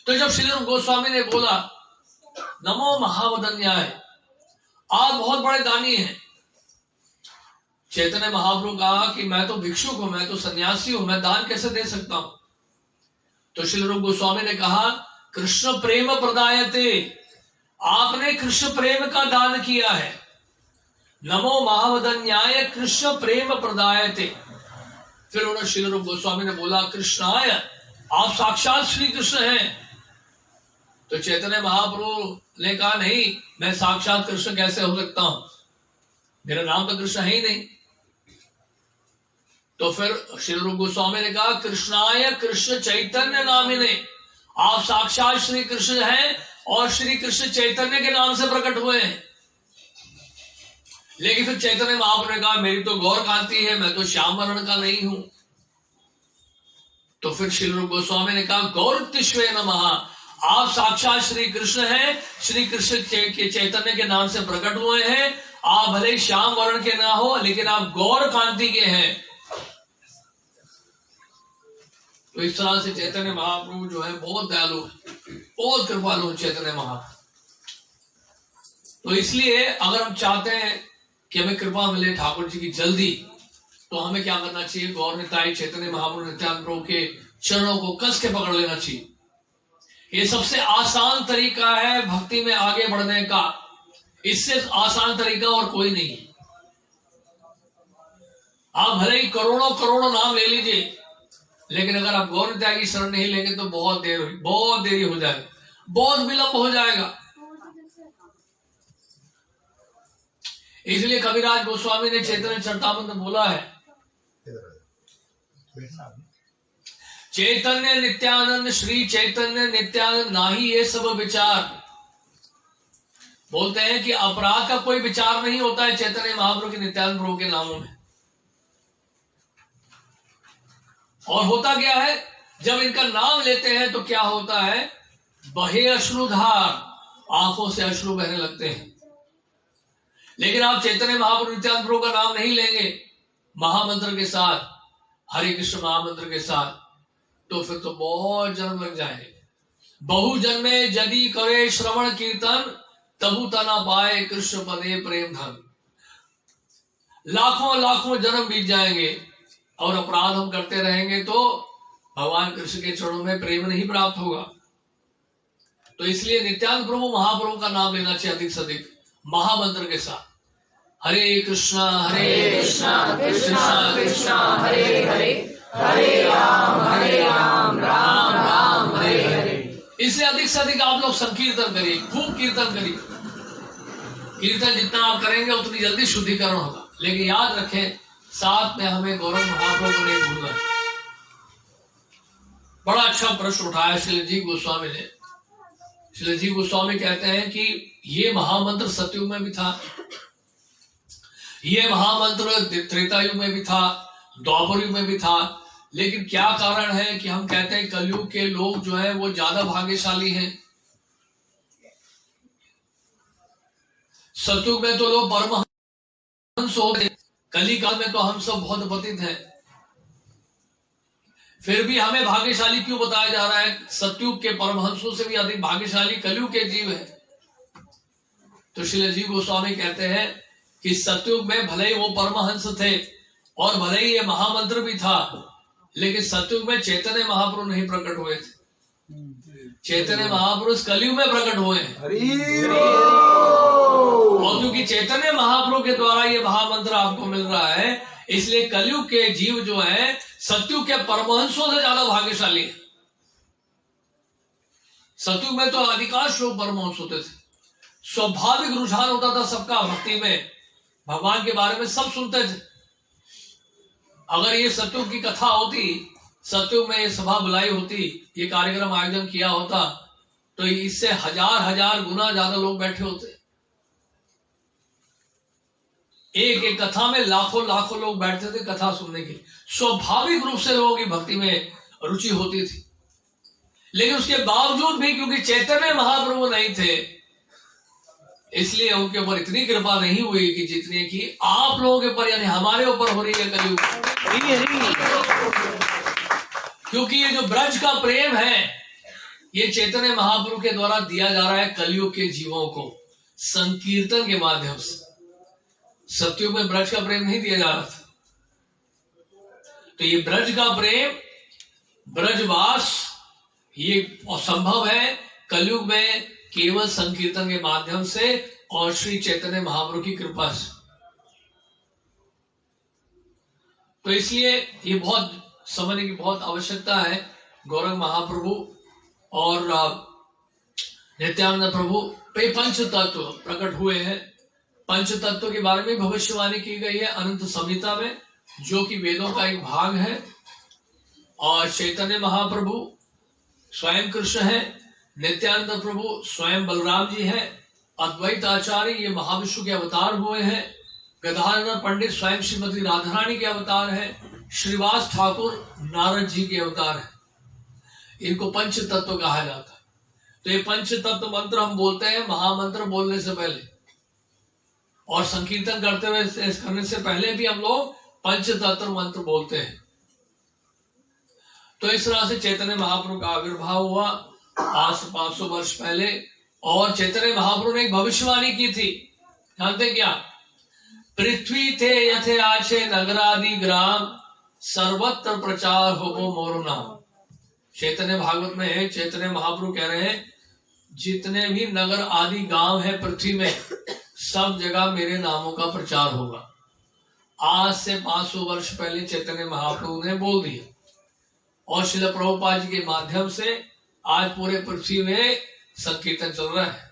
तो जब श्री रूप गोस्वामी ने बोला नमो महावदन्याय, आप बहुत बड़े दानी हैं, चैतन्य महाप्रभु कहा कि मैं तो भिक्षुक हूं, मैं तो सन्यासी हूं, मैं दान कैसे दे सकता हूं? तो श्री रूप गोस्वामी ने कहा कृष्ण प्रेम प्रदायते, आपने कृष्ण प्रेम का दान किया है। नमो महावदन्याय कृष्ण प्रेम प्रदायते। फिर उन्होंने श्री रूप गोस्वामी ने बोला कृष्णाय, आप साक्षात श्री कृष्ण हैं। तो चैतन्य महाप्रभु ने कहा नहीं, मैं साक्षात कृष्ण कैसे हो सकता हूं, मेरा नाम तो कृष्ण है ही नहीं। तो फिर श्री रूप गोस्वामी ने कहा कृष्णाय कृष्ण चैतन्य नामिने, आप साक्षात श्री कृष्ण हैं और श्री कृष्ण चैतन्य के नाम से प्रकट हुए हैं। लेकिन फिर चैतन्य महाप्रभु ने कहा मेरी तो गौर कांति है, मैं तो श्याम वर्ण का नहीं हूं। तो फिर श्री रूप गोस्वामी ने कहा गौरतिष्वे नमः, आप साक्षात श्री कृष्ण हैं, श्री कृष्ण के चैतन्य के नाम से प्रकट हुए हैं। आप भले श्याम वर्ण के ना हो लेकिन आप गौर कांति के हैं। तो इस तरह से चैतन्य महाप्रभु जो है बहुत दयालु, बहुत कृपालु चैतन्य महाप्रभु। तो इसलिए अगर हम चाहते हैं कि हमें कृपा मिले ठाकुर जी की जल्दी, तो हमें क्या करना चाहिए? गौर निताई चैतन्य महाप्रभु नित्यानंद प्रभु के चरणों को कस के पकड़ लेना चाहिए। ये सबसे आसान तरीका है भक्ति में आगे बढ़ने का, इससे आसान तरीका और कोई नहीं है। आप भले ही करोड़ों करोड़ों नाम ले लीजिए, लेकिन अगर आप गौर निताई की शरण नहीं लेंगे तो बहुत देरी हो जाएगी, बहुत विलंब हो जाएगा। इसलिए कविराज गोस्वामी ने चैतन्य चरितामृत में बोला है, चैतन्य नित्यानंद श्री चैतन्य नित्यानंद नाही ये सब विचार। बोलते हैं कि अपराध का कोई विचार नहीं होता है चैतन्य महाप्रभु के नित्यानंद प्रभु के नामों में। और होता क्या है, जब इनका नाम लेते हैं तो क्या होता है, बहे अश्रुधार, आंखों से अश्रु बहने लगते हैं। लेकिन आप चैतन्य महाप्रभु नित्यानंद प्रभु का नाम नहीं लेंगे महामंत्र के साथ, हरे कृष्ण महामंत्र के साथ, तो फिर तो बहुत जन्म लग जाएंगे। बहु जन्मे यदि करे श्रवण कीर्तन, तबु तना पाए कृष्ण पदे प्रेम धन। लाखों लाखों जन्म बीत जाएंगे और अपराध हम करते रहेंगे तो भगवान कृष्ण के चरणों में प्रेम नहीं प्राप्त होगा। तो इसलिए नित्यानंद प्रभु महाप्रभु का नाम लेना चाहिए अधिक से अधिक महामंत्र के साथ। हरे कृष्णा कृष्णा कृष्णा हरे हरे, हरे राम राम राम हरे हरे। इसलिए अधिक से अधिक आप लोग संकीर्तन करिए, खूब कीर्तन करिए। कीर्तन जितना आप करेंगे उतनी जल्दी शुद्धिकरण होगा। लेकिन याद रखें, साथ में हमें गौरव महाप्रभु को नहीं भूलना है। बड़ा अच्छा प्रश्न उठाया श्री जी गोस्वामी ने। श्री जी गोस्वामी कहते हैं कि ये महामंत्र सतयुग में भी था, ये महामंत्र त्रेता युग में भी था, द्वापर युग में भी था। लेकिन क्या कारण है कि हम कहते हैं कलयुग के लोग जो है वो ज्यादा भाग्यशाली हैं। सतयुग में तो लोग परमहंस होते, कली काल में तो हम सब बहुत पतित हैं। फिर भी हमें भाग्यशाली क्यों बताया जा रहा है? सतयुग के परमहंसों से भी अधिक भाग्यशाली कलयुग के जीव है। तो श्री जी गोस्वामी कहते हैं कि सतयुग में भले ही वो परमहंस थे और भले ही ये महामंत्र भी था, लेकिन सतयुग में चैतन्य महापुरुष नहीं प्रकट हुए थे। चैतन्य महापुरुष कलयुग में प्रकट हुए हैं। और क्योंकि चैतन्य महाप्रभु के द्वारा ये महामंत्र आपको मिल रहा है, इसलिए कलयुग के जीव जो है सतयुग के परमहंसों से ज्यादा भाग्यशाली है। सतयुग में तो अधिकांश लोग परमहंस होते थे, स्वाभाविक रुझान होता था सबका भक्ति में, भगवान के बारे में सब सुनते थे। अगर ये सतयुग की कथा होती, सतयुग में ये सभा बुलाई होती, ये कार्यक्रम आयोजन किया होता, तो इससे हजार हजार गुना ज्यादा लोग बैठे होते। एक एक कथा में लाखों लाखों लोग बैठते थे कथा सुनने के। स्वाभाविक रूप से लोगों की भक्ति में रुचि होती थी। लेकिन उसके बावजूद भी क्योंकि चैतन्य महाप्रभु नहीं थे, इसलिए उनके ऊपर इतनी कृपा नहीं हुई कि जितनी कि आप लोगों के ऊपर यानी हमारे ऊपर हो रही है कलयुग। क्योंकि ये जो ब्रज का प्रेम है, ये चैतन्य महाप्रभु के द्वारा दिया जा रहा है कलयुग के जीवों को संकीर्तन के माध्यम से। सतयुग में ब्रज का प्रेम नहीं दिया जा रहा था। तो ये ब्रज का प्रेम, ब्रजवास, ये संभव है कलयुग में केवल संकीर्तन के माध्यम से और श्री चैतन्य महाप्रभु की कृपा से। तो इसलिए ये बहुत समझने की बहुत आवश्यकता है। गौरंग महाप्रभु और नित्यानंद प्रभु पे पंच तत्व प्रकट हुए हैं। पंच तत्व के बारे में भविष्यवाणी की गई है अनंत संहिता में, जो कि वेदों का एक भाग है। और चैतन्य महाप्रभु स्वयं कृष्ण है, नित्यानंद प्रभु स्वयं बलराम जी है, अद्वैत आचार्य ये महाविष्णु के अवतार हुए हैं, गदाधर पंडित स्वयं श्रीमती राधा रानी के अवतार है, श्रीवास ठाकुर नारद जी के अवतार है। इनको पंच तत्व कहा जाता है। तो ये पंच तत्व मंत्र हम बोलते हैं महामंत्र बोलने से पहले, और संकीर्तन करते हुए करने से पहले भी हम लोग पंच तत्व मंत्र बोलते हैं। तो इस तरह से चैतन्य महाप्रभु का आविर्भाव हुआ आज से 500 वर्ष पहले। और चैतन्य महाप्रभु ने एक भविष्यवाणी की थी, जानते क्या? पृथ्वी थे यथे आछे नगरादि ग्राम, सर्वत्र प्रचार हो मोर नाम। चैतन्य भागवत में है, चैतन्य महाप्रभु कह रहे हैं जितने भी नगर आदि गांव है पृथ्वी में, सब जगह मेरे नामों का प्रचार होगा। आज से 500 वर्ष पहले चैतन्य महाप्रभु ने बोल दिया, और श्रील प्रभुपाद जी के माध्यम से आज पूरे पृथ्वी में संकीर्तन चल रहा है।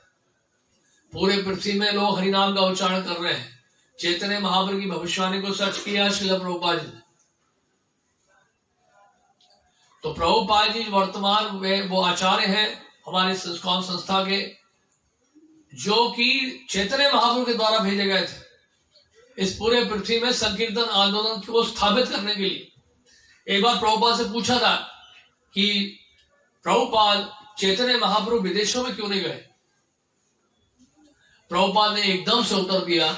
पूरे पृथ्वी में लोग हरिनाम का उच्चारण कर रहे हैं, चैतन्य महाप्रभु की भविष्यवाणी को सच किया श्रील प्रभुपाद जी। तो प्रभुपाद जी वर्तमान में वो आचार्य हैं हमारे इस्कॉन संस्था के, जो कि चैतन्य महाप्रभु के द्वारा भेजे गए थे इस पूरे पृथ्वी में संकीर्तन आंदोलन को स्थापित करने के लिए। एक बार प्रभुपाद से पूछा था कि प्रभुपाद चैतन्य महाप्रभु विदेशों में क्यों नहीं गए। प्रभुपाद ने एकदम से उत्तर दिया,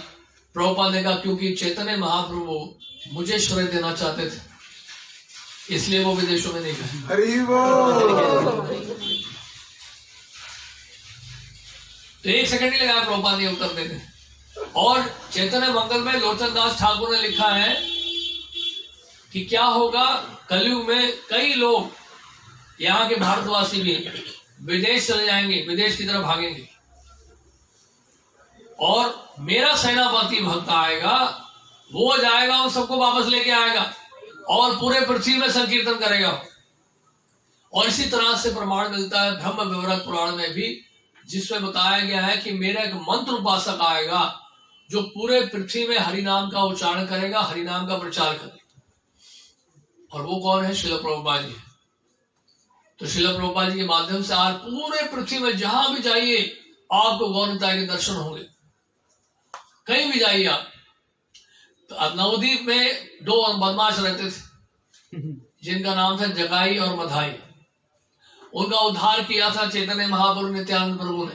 प्रभुपाद ने कहा क्योंकि चैतन्य महाप्रभु मुझे श्रेय देना चाहते थे, इसलिए वो विदेशों में नहीं गए। हरि बोल। तो एक सेकंड ही लगाया प्रभुपाद ने उत्तर देने। और चैतन्य मंगल में लोचन दास ठाकुर ने लिखा है कि क्या होगा कलयुग में, कई लोग यहाँ के भारतवासी भी विदेश चले जाएंगे, विदेश की तरफ भागेंगे, और मेरा सेनापति भक्त आएगा, वो जाएगा उन सबको वापस लेके आएगा और पूरे पृथ्वी में संकीर्तन करेगा। और इसी तरह से प्रमाण मिलता है ब्रह्म विवरक पुराण में भी, जिसमें बताया गया है कि मेरा एक मंत्र उपासक आएगा जो पूरे पृथ्वी में हरि नाम का उच्चारण करेगा, हरि नाम का प्रचार करेगा। और वो कौन है? श्रील प्रभुपाद जी। तो श्रील प्रभुपाद जी के माध्यम से आज पूरे पृथ्वी में जहां भी जाइए आपको गौर निताई के दर्शन होंगे, कहीं भी जाइए आप। तो अब नवद्वीप में 2 बदमाश रहते थे जिनका नाम था जगाई और मधाई। उनका उद्धार किया था चैतन्य महाप्रभु नित्यानंद प्रभु ने।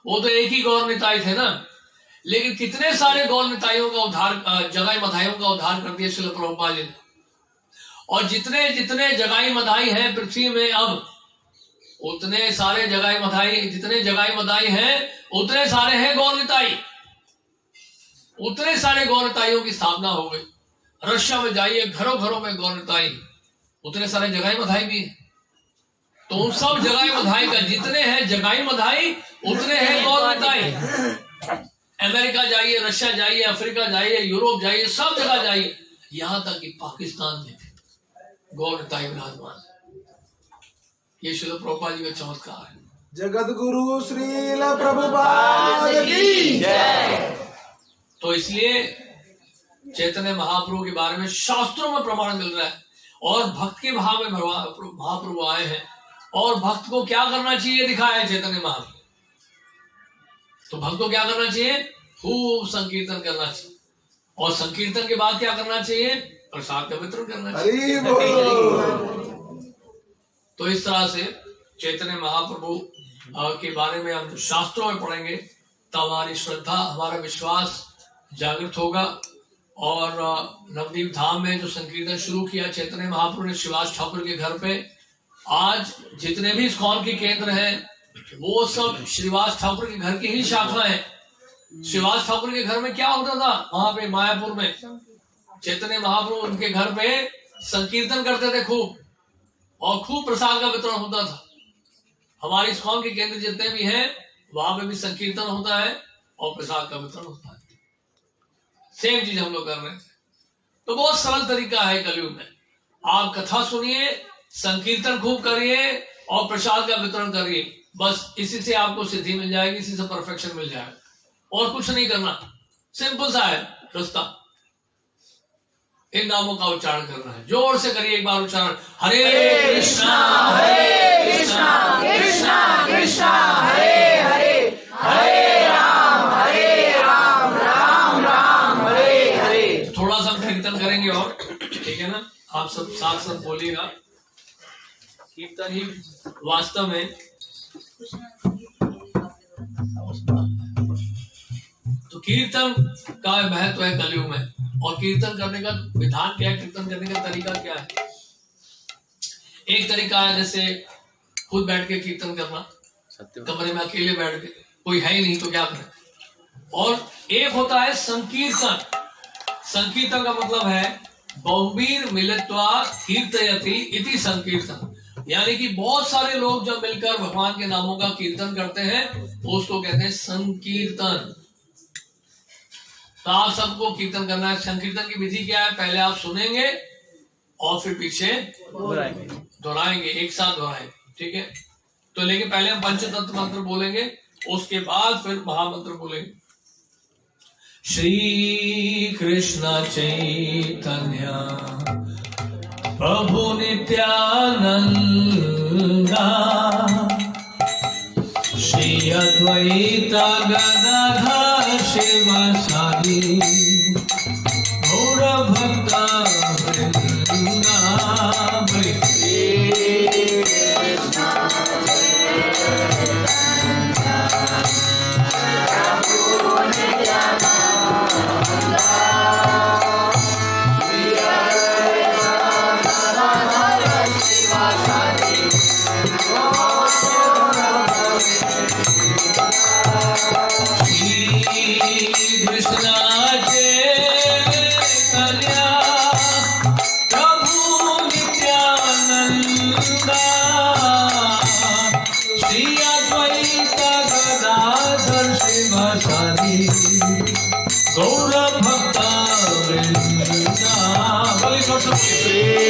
वो तो एक ही गौर निताई थे ना, लेकिन कितने सारे गौर निताइयों का उद्धार, जगाई मधाइयों का उद्धार कर दिया श्रील प्रभुपाद जी ने। और जितने जितने जगाई मधाई हैं पृथ्वी में, अब उतने सारे जगाई मधाई, जितने जगाई मधाई हैं उतने सारे हैं गौर निताई। उतने सारे गौर निताइयों की स्थापना हो गई। रशिया में जाइए, घरों घरों में गौर निताई, उतने सारे जगाई मधाई भी हैं। तो उन सब जगाई मधाई का जितने हैं जगाई मधाई उतने हैं गौर निताई। अमेरिका जाइए, रशिया जाइए, अफ्रीका जाइए, यूरोप जाइए, सब जगह जाइए, यहां तक कि पाकिस्तान में गौर निताई विराजमान। ये श्रील प्रभुपाद जी का चमत्कार है। जगत गुरु श्रील प्रभुपाद की जय। तो इसलिए चैतन्य महाप्रभु के बारे में शास्त्रों में प्रमाण मिल रहा है, और भक्त के भाव में महाप्रभु आए हैं, और भक्त को क्या करना चाहिए दिखाया है चैतन्य महाप्रभु। तो भक्त को क्या करना चाहिए? खूब संकीर्तन करना चाहिए, और संकीर्तन के बाद क्या करना चाहिए? प्रसाद का वितरण करना चाहिए। तो इस तरह से चैतन्य महाप्रभु के बारे में हम शास्त्रों में पढ़ेंगे तो हमारी श्रद्धा, हमारा विश्वास जागृत होगा। और नवदीप धाम में जो संकीर्तन शुरू किया चैतन्य महाप्रभु ने शिवास ठाकुर के घर पे, आज जितने भी इस्कॉन के केंद्र हैं वो सब श्रीवास ठाकुर के घर की ही शाखा है। श्रीवास ठाकुर के घर में क्या होता था? वहां पे मायापुर में चैतन्य महाप्रभु उनके घर पे संकीर्तन करते थे खूब, और खूब प्रसाद का वितरण होता था। हमारे इस्कॉन के केंद्र जितने भी हैं वहां पे भी संकीर्तन होता है और प्रसाद का वितरण होता है। सेम चीज हम लोग कर रहे हैं। तो बहुत सरल तरीका है कलयुग में। आप कथा सुनिए, संकीर्तन खूब करिए और प्रसाद का वितरण करिए, बस इसी से आपको सिद्धि मिल जाएगी, इसी से परफेक्शन मिल जाएगा, और कुछ नहीं करना। सिंपल सा है रास्ता। इन नामों का उच्चारण करना है, जोर से करिए एक बार उच्चारण। हरे कृष्णा कृष्णा कृष्णा हरे हरे, हरे राम राम राम हरे हरे। थोड़ा सा कीर्तन करेंगे और, ठीक है ना? आप सब साथ साथ बोलिएगा। कीर्तन ही वास्तव में तो कीर्तन का महत्व है कलयुग में। और कीर्तन करने का विधान क्या है, कीर्तन करने का तरीका क्या है? एक तरीका है जैसे खुद बैठ के कीर्तन करना, कमरे में अकेले बैठ के, कोई है ही नहीं तो क्या करें। और एक होता है संकीर्तन। संकीर्तन का मतलब है बहुवीर मिलित्वा कीर्तयति इति संकीर्तन, यानी कि बहुत सारे लोग जब मिलकर भगवान के नामों का कीर्तन करते हैं उसको कहते हैं संकीर्तन। तो आप सबको कीर्तन करना है। संकीर्तन की विधि क्या है? पहले आप सुनेंगे और फिर पीछे दोहराएंगे, एक साथ दोहराएंगे, ठीक है? तो लेकिन पहले हम पंचतंत्र मंत्र बोलेंगे, उसके बाद फिर महामंत्र बोलेंगे। श्री कृष्ण चैतन्य प्रभु नित्यानंदा श्री अद्वैत गदाधर शिवासादि गौर भक्त वृंदा। गौर भक्त वृंदा। बोलिए जोर से।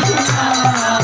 Krishna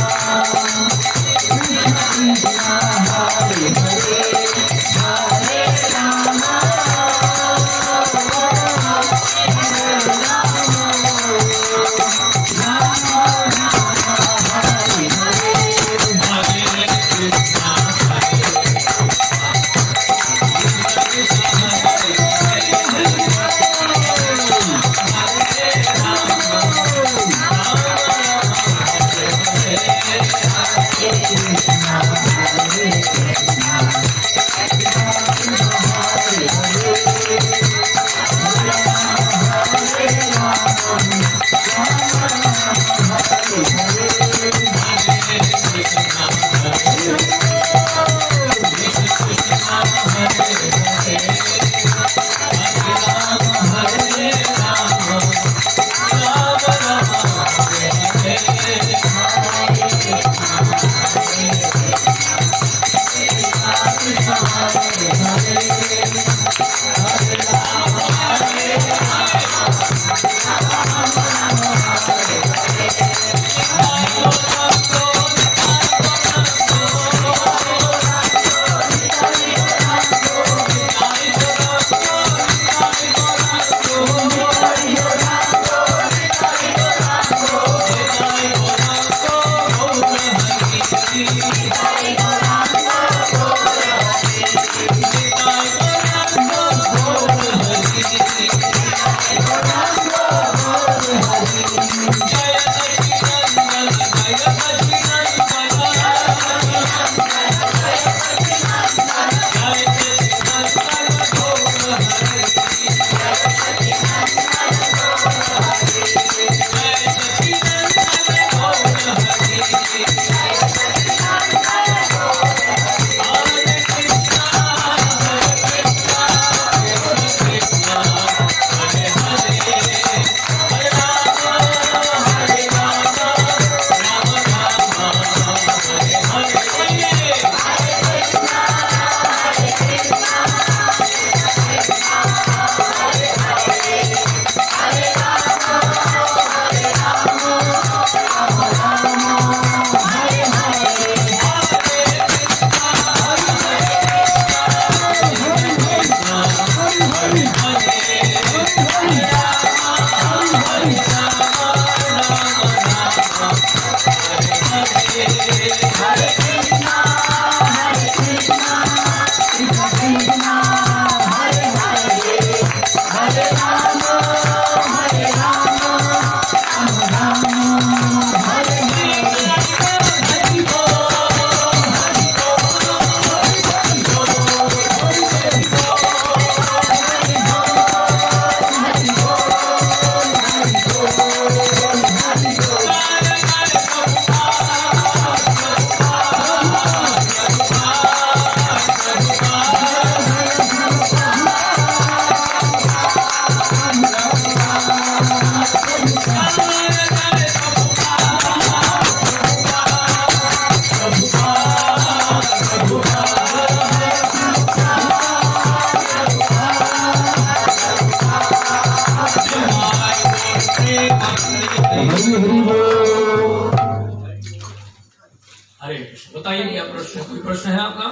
हरे कृष्ण। बताइए क्या प्रश्न, कोई प्रश्न है आपका?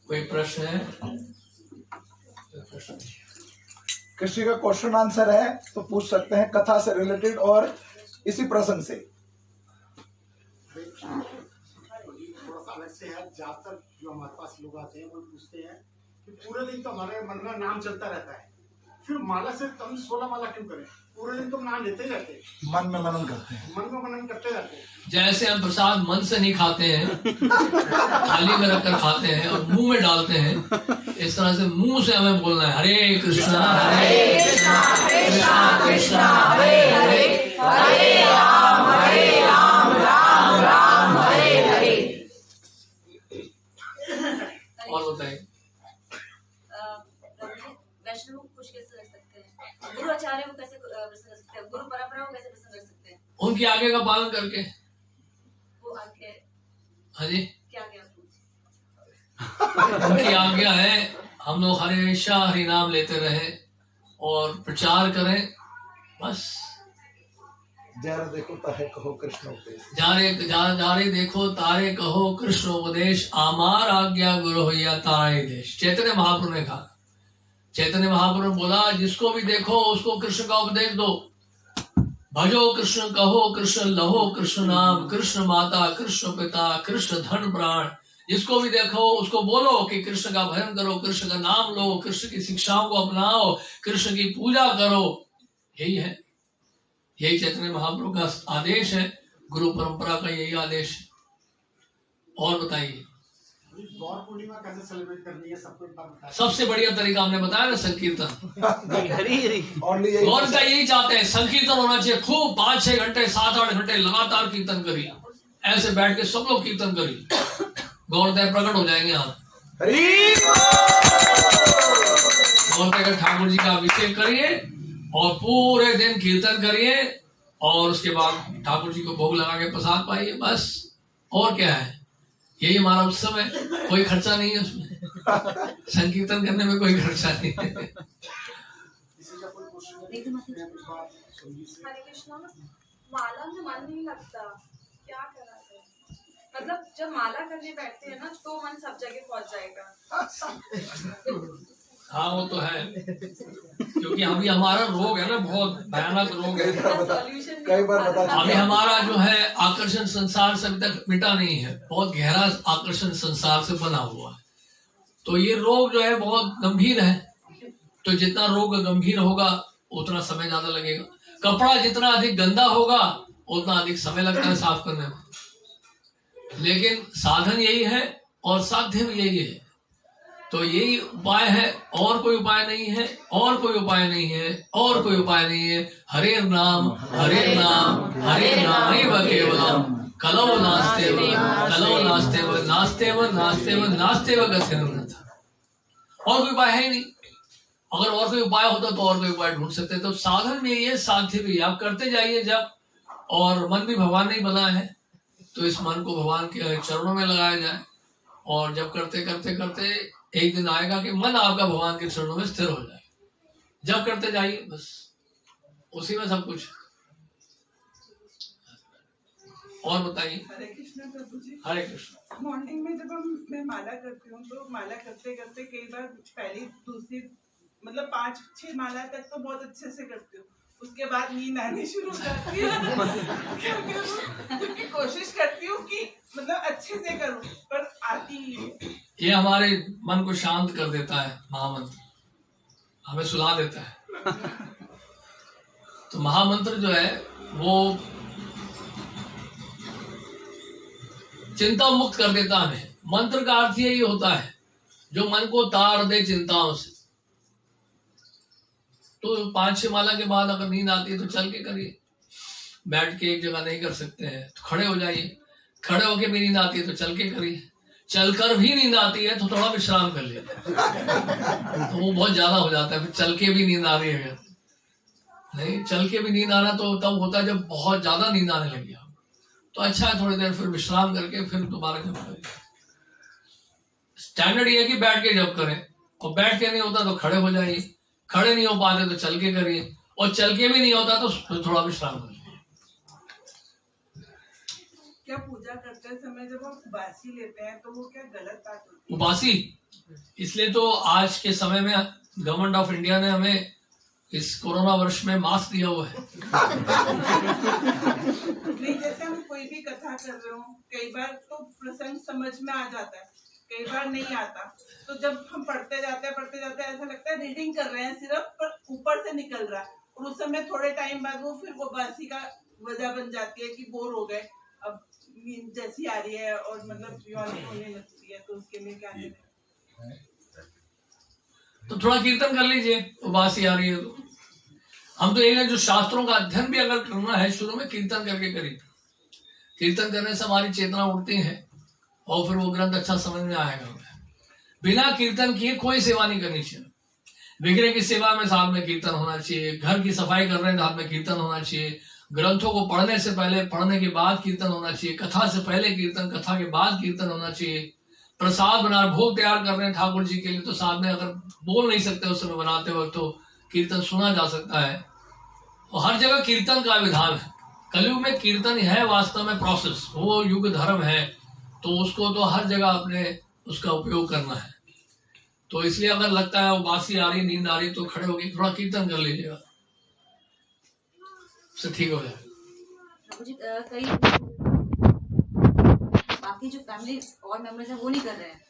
कोई प्रश्न है? किसी का क्वेश्चन आंसर है तो पूछ सकते हैं, कथा से रिलेटेड और इसी प्रसंग से। थोड़ा सा अलग से है। ज्यादातर जो हमारे पास लोग आते हैं वो पूछते हैं कि पूरे दिन तो हमारे मन में नाम चलता रहता है, फिर माला से कम 16 माला क्यों करें? पूरे दिन तो नाम लेते ही रहते, मन में मनन करते हैं, मन में मनन करते रहते हैं। जैसे हम प्रसाद मन से नहीं खाते हैं, थाली में रखकर खाते हैं और मुंह में डालते हैं, इस तरह से मुंह से हमें बोलना है हरे कृष्णा कृष्णा कृष्णा हरे हरे, हरे राम राम राम हरे हरे। और बताइए वैष्णव को खुश कैसे रख सकते हैं? गुरु आचार्य को कैसे प्रसन्न कर सकते हैं? गुरु परंपरा को कैसे प्रसन्न कर सकते हैं? उनकी आज्ञा का पालन करके। वो आज्ञा हाँ जी, क्या आज्ञा? उनकी आज्ञा है हम लोग हमेशा हरि नाम लेते रहे और प्रचार करें, बस। जरा देखो तारे कहो कृष्ण उपदेश, जारे देखो तारे कहो कृष्ण उपदेश, आमार आज्ञा गुरु होया तारे देश। चैतन्य महाप्रभु ने कहा, चैतन्य महाप्रभु ने बोला जिसको भी देखो उसको कृष्ण का उपदेश दो। भजो कृष्ण कहो कृष्ण लहो कृष्ण नाम, कृष्ण माता कृष्ण पिता कृष्ण धन प्राण। जिसको भी देखो उसको बोलो कि कृष्ण का भजन करो, कृष्ण का नाम लो, कृष्ण की शिक्षाओं को अपनाओ, कृष्ण की पूजा करो। यही है। यही चैतन्य महाप्रभु का आदेश है, गुरु परंपरा का यही आदेश है। और बताइए गौर पूर्णिमा कैसे सेलिब्रेट करनी है, सबको एक बार बताइए। सबसे बढ़िया तरीका हमने बताया ना, संकीर्तन। हरी हरी ओनली यही गौर का यही चाहते हैं, संकीर्तन होना चाहिए खूब, 5-6 घंटे 7-8 घंटे लगातार कीर्तन करिए, ऐसे बैठ के सब लोग कीर्तन करिए, गौरदेव प्रकट हो जाएंगे यहाँ। गौरदेव का ठाकुर जी का अभिषेक करिए और पूरे दिन कीर्तन करिए और उसके बाद ठाकुर जी को भोग लगा के प्रसाद पाइए, बस। और क्या है, यही हमारा उत्सव है, कोई खर्चा नहीं है उसमें, संकीर्तन करने में कोई खर्चा नहीं है। किसी का कोई क्वेश्चन हरे कृष्णा, माला में मन नहीं लगता, क्या करा जाए? मतलब जब माला करने बैठते हैं ना तो मन सब जगह पहुंच जाएगा। हाँ वो तो है, क्योंकि अभी हमारा रोग है ना, बहुत भयानक रोग है। कई बार बता चुका अभी हमारा जो है आकर्षण संसार से अभी तक मिटा नहीं है, बहुत गहरा आकर्षण संसार से बना हुआ है। तो ये रोग जो है बहुत गंभीर है, तो जितना रोग गंभीर होगा उतना समय ज्यादा लगेगा। कपड़ा जितना अधिक गंदा होगा उतना अधिक समय लगता है साफ करने में, लेकिन साधन यही है और साध्य भी यही है। तो यही उपाय है, और कोई उपाय नहीं है, और कोई उपाय नहीं है, और कोई उपाय नहीं है। हरे नाम हरे नाम हरे नाम केवलम कलौ नास्तेव कलौ नास्तेव नास्तेव नास्तेव नास्तेव गतिर्न। और कोई उपाय है ही नहीं। अगर और कोई उपाय होता तो और कोई उपाय ढूंढ सकते। तो साधन भी ये, साध्य भी, आप करते जाइए जब, और मन भी भगवान ने ही बनाया है, तो इस मन को भगवान के चरणों में लगाया जाए। और जब करते करते करते एक दिन आएगा कि मन आपका भगवान के चरणों में स्थिर हो जाए। जब करते जाइए, बस उसी में सब कुछ। और बताइए। हरे कृष्ण प्रभु जी। हरे कृष्ण। मॉर्निंग में जब मैं माला करती हूँ तो माला करते करते कई बार पहली दूसरी मतलब 5-6 माला तक तो बहुत अच्छे से करती हूँ, उसके बाद नींद आनी शुरू हो जाती है। क्योंकि कोशिश करती हूँ कि मतलब अच्छे से करूँ पर आती ही है। ये हमारे मन को शांत कर देता है महामंत्र, हमें सुला देता है। तो महामंत्र जो है वो चिंता मुक्त कर देता है। मंत्र का अर्थ यही होता है जो मन को तार दे चिंताओं से। तो 5-6 माला के बाद अगर नींद आती है तो चल के करिए, बैठ के एक जगह नहीं कर सकते हैं तो खड़े हो जाइए, खड़े होके भी नींद आती है तो चल के करिए, चलकर भी नींद आती है तो थोड़ा विश्राम कर लिया तो वो बहुत ज्यादा हो जाता है। फिर चल के भी नींद आ रही है, नहीं चल के भी नींद आना तो तब होता है जब बहुत ज्यादा नींद आने लगी। तो अच्छा है थोड़ी देर फिर विश्राम करके फिर दोबारा जब करें। स्टैंडर्ड ये है कि बैठ के जब करें, और बैठ के नहीं होता तो खड़े हो जाइए, खड़े नहीं हो पाते तो चल के करिए, और चल के भी नहीं होता तो थोड़ा विश्राम करिए। क्या पूजा करते समय जब हम बासी लेते हैं तो वो क्या गलत बात होती है? उबासी, इसलिए तो आज के समय में गवर्नमेंट ऑफ इंडिया ने हमें इस कोरोना वर्ष में मास्क दिया हुआ है। नहीं, जैसे हम कोई भी कथा कर रहे हो, कई बार तो प्रसंग समझ में आ जाता है, कई बार नहीं आता। तो जब हम पढ़ते जाते हैं ऐसा लगता है रीडिंग कर रहे हैं सिर्फ, पर ऊपर से निकल रहा है। और उस समय थोड़े टाइम बाद वो फिर वो बासी का वजह बन जाती है कि बोर हो गए, अब नींद जैसी आ रही है और मतलब यौनी होने लगती है, तो उसके लिए क्या करें? तो थोड़ा कीर्तन कर लीजिए, उबासी आ रही है तो। हम तो एक जो शास्त्रों का अध्ययन भी अगर करना है शुरू में कीर्तन करके करिए। कीर्तन करने से हमारी चेतना उठती है और फिर वो ग्रंथ अच्छा समझ में आएगा। बिना कीर्तन किए कोई सेवा नहीं करनी चाहिए। विग्रह की सेवा में साथ में कीर्तन होना चाहिए, घर की सफाई कर रहे हैं साथ में कीर्तन होना चाहिए, ग्रंथों को पढ़ने से पहले, पढ़ने के बाद कीर्तन होना चाहिए, कथा से पहले कीर्तन, कथा के बाद कीर्तन होना चाहिए। प्रसाद बना, भोग तैयार कर रहे हैं ठाकुर जी के लिए, तो साथ में अगर बोल नहीं सकते उस समय बनाते वक्त तो कीर्तन सुना जा सकता है। और हर जगह कीर्तन का विधान है। कलयुग में कीर्तन है वास्तव में प्रोसेस, वो युग धर्म है, तो उसको तो हर जगह अपने उसका उपयोग करना है। तो इसलिए अगर लगता है उबासी आ रही, नींद आ रही, तो खड़े होकर थोड़ा कीर्तन कर लीजिएगा, उससे ठीक हो जाए। कई बाकी जो फैमिली और मेंबर्स हैं वो नहीं कर रहे हैं,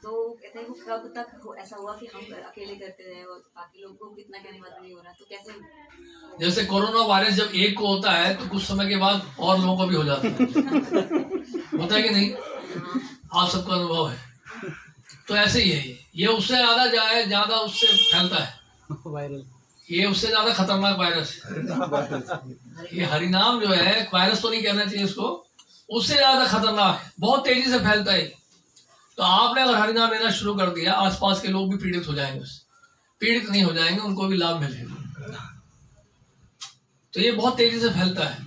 तो कहते हैं वो कब तक ऐसा हुआ कि हम अकेले करते रहे और बाकी लोगों को कितना कहने का नहीं हो रहा, तो कैसे? जैसे कोरोना वायरस जब एक को होता है तो कुछ समय के बाद और लोगों को भी हो जाता है, होता है कि नहीं? आप सबका अनुभव है। तो ऐसे ही है, ये उससे ज्यादा उससे फैलता है वायरल, ये उससे ज्यादा खतरनाक वायरस है। ये हरिनाम जो है, वायरस तो नहीं कहना चाहिए इसको, उससे ज्यादा खतरनाक है, बहुत तेजी से फैलता है। तो आपने अगर हरिनाम लेना शुरू कर दिया, आसपास के लोग भी पीड़ित हो जाएंगे, पीड़ित नहीं हो जाएंगे, उनको भी लाभ मिलेगा। तो ये बहुत तेजी से फैलता है।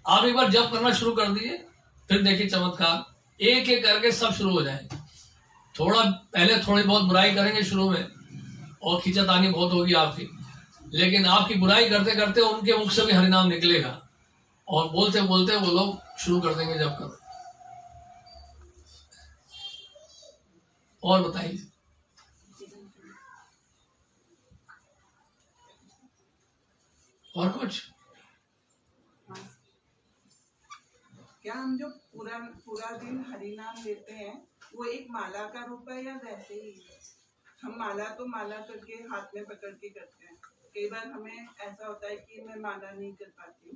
आप एक बार जप करना शुरू कर दीजिए, फिर देखिए चमत्कार, एक एक करके सब शुरू हो जाएंगे। पहले थोड़ी बहुत बुराई करेंगे शुरू में, और खींचातानी बहुत होगी आपकी, लेकिन आपकी बुराई करते करते उनके मुख से भी हरिनाम निकलेगा, और बोलते बोलते वो लोग शुरू कर देंगे जप कर। और बताइए। और कुछ? क्या हम जो पूरा दिन हरिनाम लेते हैं वो एक माला का रूप है या वैसे ही? हम माला करके हाथ में पकड़ के करते हैं। कई बार हमें ऐसा होता है कि मैं माला नहीं कर पाती,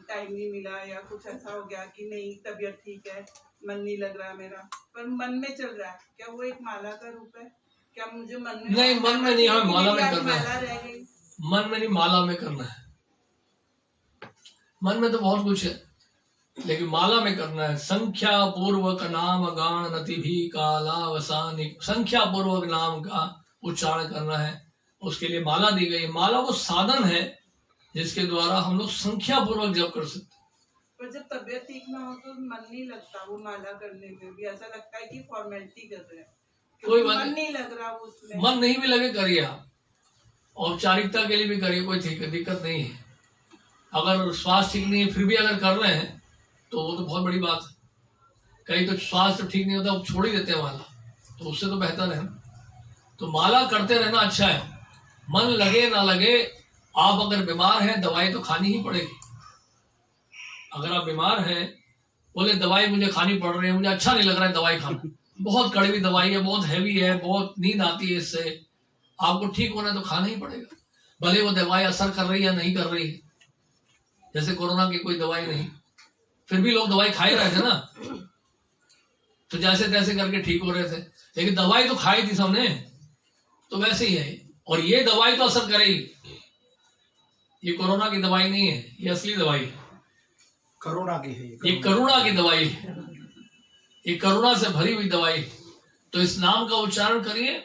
टाइम नहीं मिला, या कुछ ऐसा हो गया कि नहीं तबीयत ठीक है, मन नहीं लग रहा मेरा, पर मन में चल रहा है। क्या वो एक माला का रूप है? क्या मुझे मन में नहीं, मन में नहीं, हमें माला में करना माला है। रह गई, मन में नहीं, माला में करना है। मन में तो बहुत कुछ है, लेकिन माला में करना है। संख्या पूर्वक नाम गान नति भी कालावसानी, संख्या पूर्वक नाम का उच्चारण करना है, उसके लिए माला दी गई। माला वो साधन है जिसके द्वारा हम लोग संख्या पूर्वक जप कर सकते। पर जब तबीयत ठीक ना हो तो मन नहीं लगता, वो माला करने में भी ऐसा लगता है कि फॉर्मेलिटी कर रहे हैं, कोई मन नहीं लग रहा वो उसमें। मन नहीं भी लगे करिए, आप औपचारिकता के लिए भी करिए, कोई दिक्कत नहीं है। अगर स्वास्थ्य ठीक नहीं है फिर भी अगर कर रहे हैं तो वो तो बहुत बड़ी बात है। कहीं तो स्वास्थ्य ठीक नहीं होता, वो छोड़ ही देते हैं माला, तो उससे तो बेहतर है। तो माला करते रहना अच्छा है, मन लगे ना लगे। आप अगर बीमार हैं, दवाई तो खानी ही पड़ेगी। अगर आप बीमार हैं, बोले दवाई मुझे खानी पड़ रही है, मुझे अच्छा नहीं लग रहा है दवाई खाना, बहुत कड़वी दवाई है, बहुत हैवी है, बहुत नींद आती है इससे, आपको ठीक होना है तो खाना ही पड़ेगा, भले वो दवाई असर कर रही है या नहीं कर रही है। जैसे कोरोना की कोई दवाई नहीं, फिर भी लोग दवाई खा ही रहे थे ना, तो जैसे तैसे करके ठीक हो रहे थे, लेकिन दवाई तो खाई थी सबने। तो वैसे ही है, और ये दवाई तो असर करेगी। ये कोरोना की दवाई नहीं है, ये असली दवाई है, करुणा की है ये करुणा की दवाई है, ये करुणा से भरी हुई दवाई। तो इस नाम का उच्चारण करिए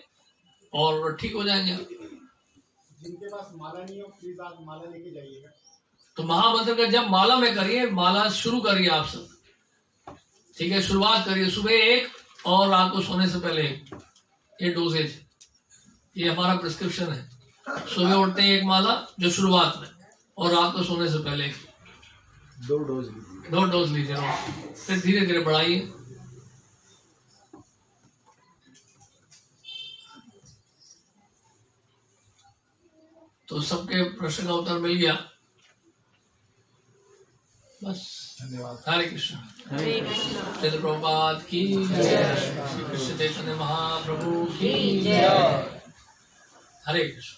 और ठीक हो जाएंगे। जिनके पास माला नहीं हो प्लीज आप माला लेके जाइएगा। तो महामंत्र का जब माला में करिए, माला शुरू करिए आप सब, ठीक है? शुरुआत करिए सुबह 1 और रात को सोने से पहले 1, ये डोजेज, ये हमारा प्रिस्क्रिप्शन है। सुबह उठते ही 1 माला जो शुरुआत में, और रात को सोने से पहले 2 डोज लीजिए, फिर धीरे धीरे बढ़ाइए। तो सबके प्रश्न का उत्तर मिल गया, बस। धन्यवाद। हरे कृष्ण। श्रील प्रभुपाद की जय, श्री कृष्ण चैतन्य महाप्रभु की जय। हरे कृष्ण।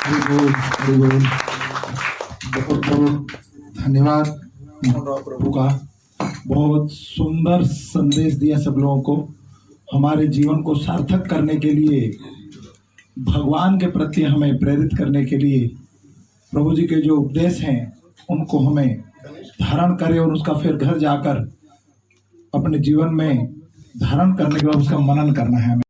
हरि बोल। बहुत बहुत धन्यवाद मोहन राव प्रभु का, बहुत सुंदर संदेश दिया सब लोगों को, हमारे जीवन को सार्थक करने के लिए, भगवान के प्रति हमें प्रेरित करने के लिए प्रभु जी के जो उपदेश हैं उनको हमें धारण करें, और उसका फिर घर जाकर अपने जीवन में धारण करने के बाद उसका मनन करना है हमें।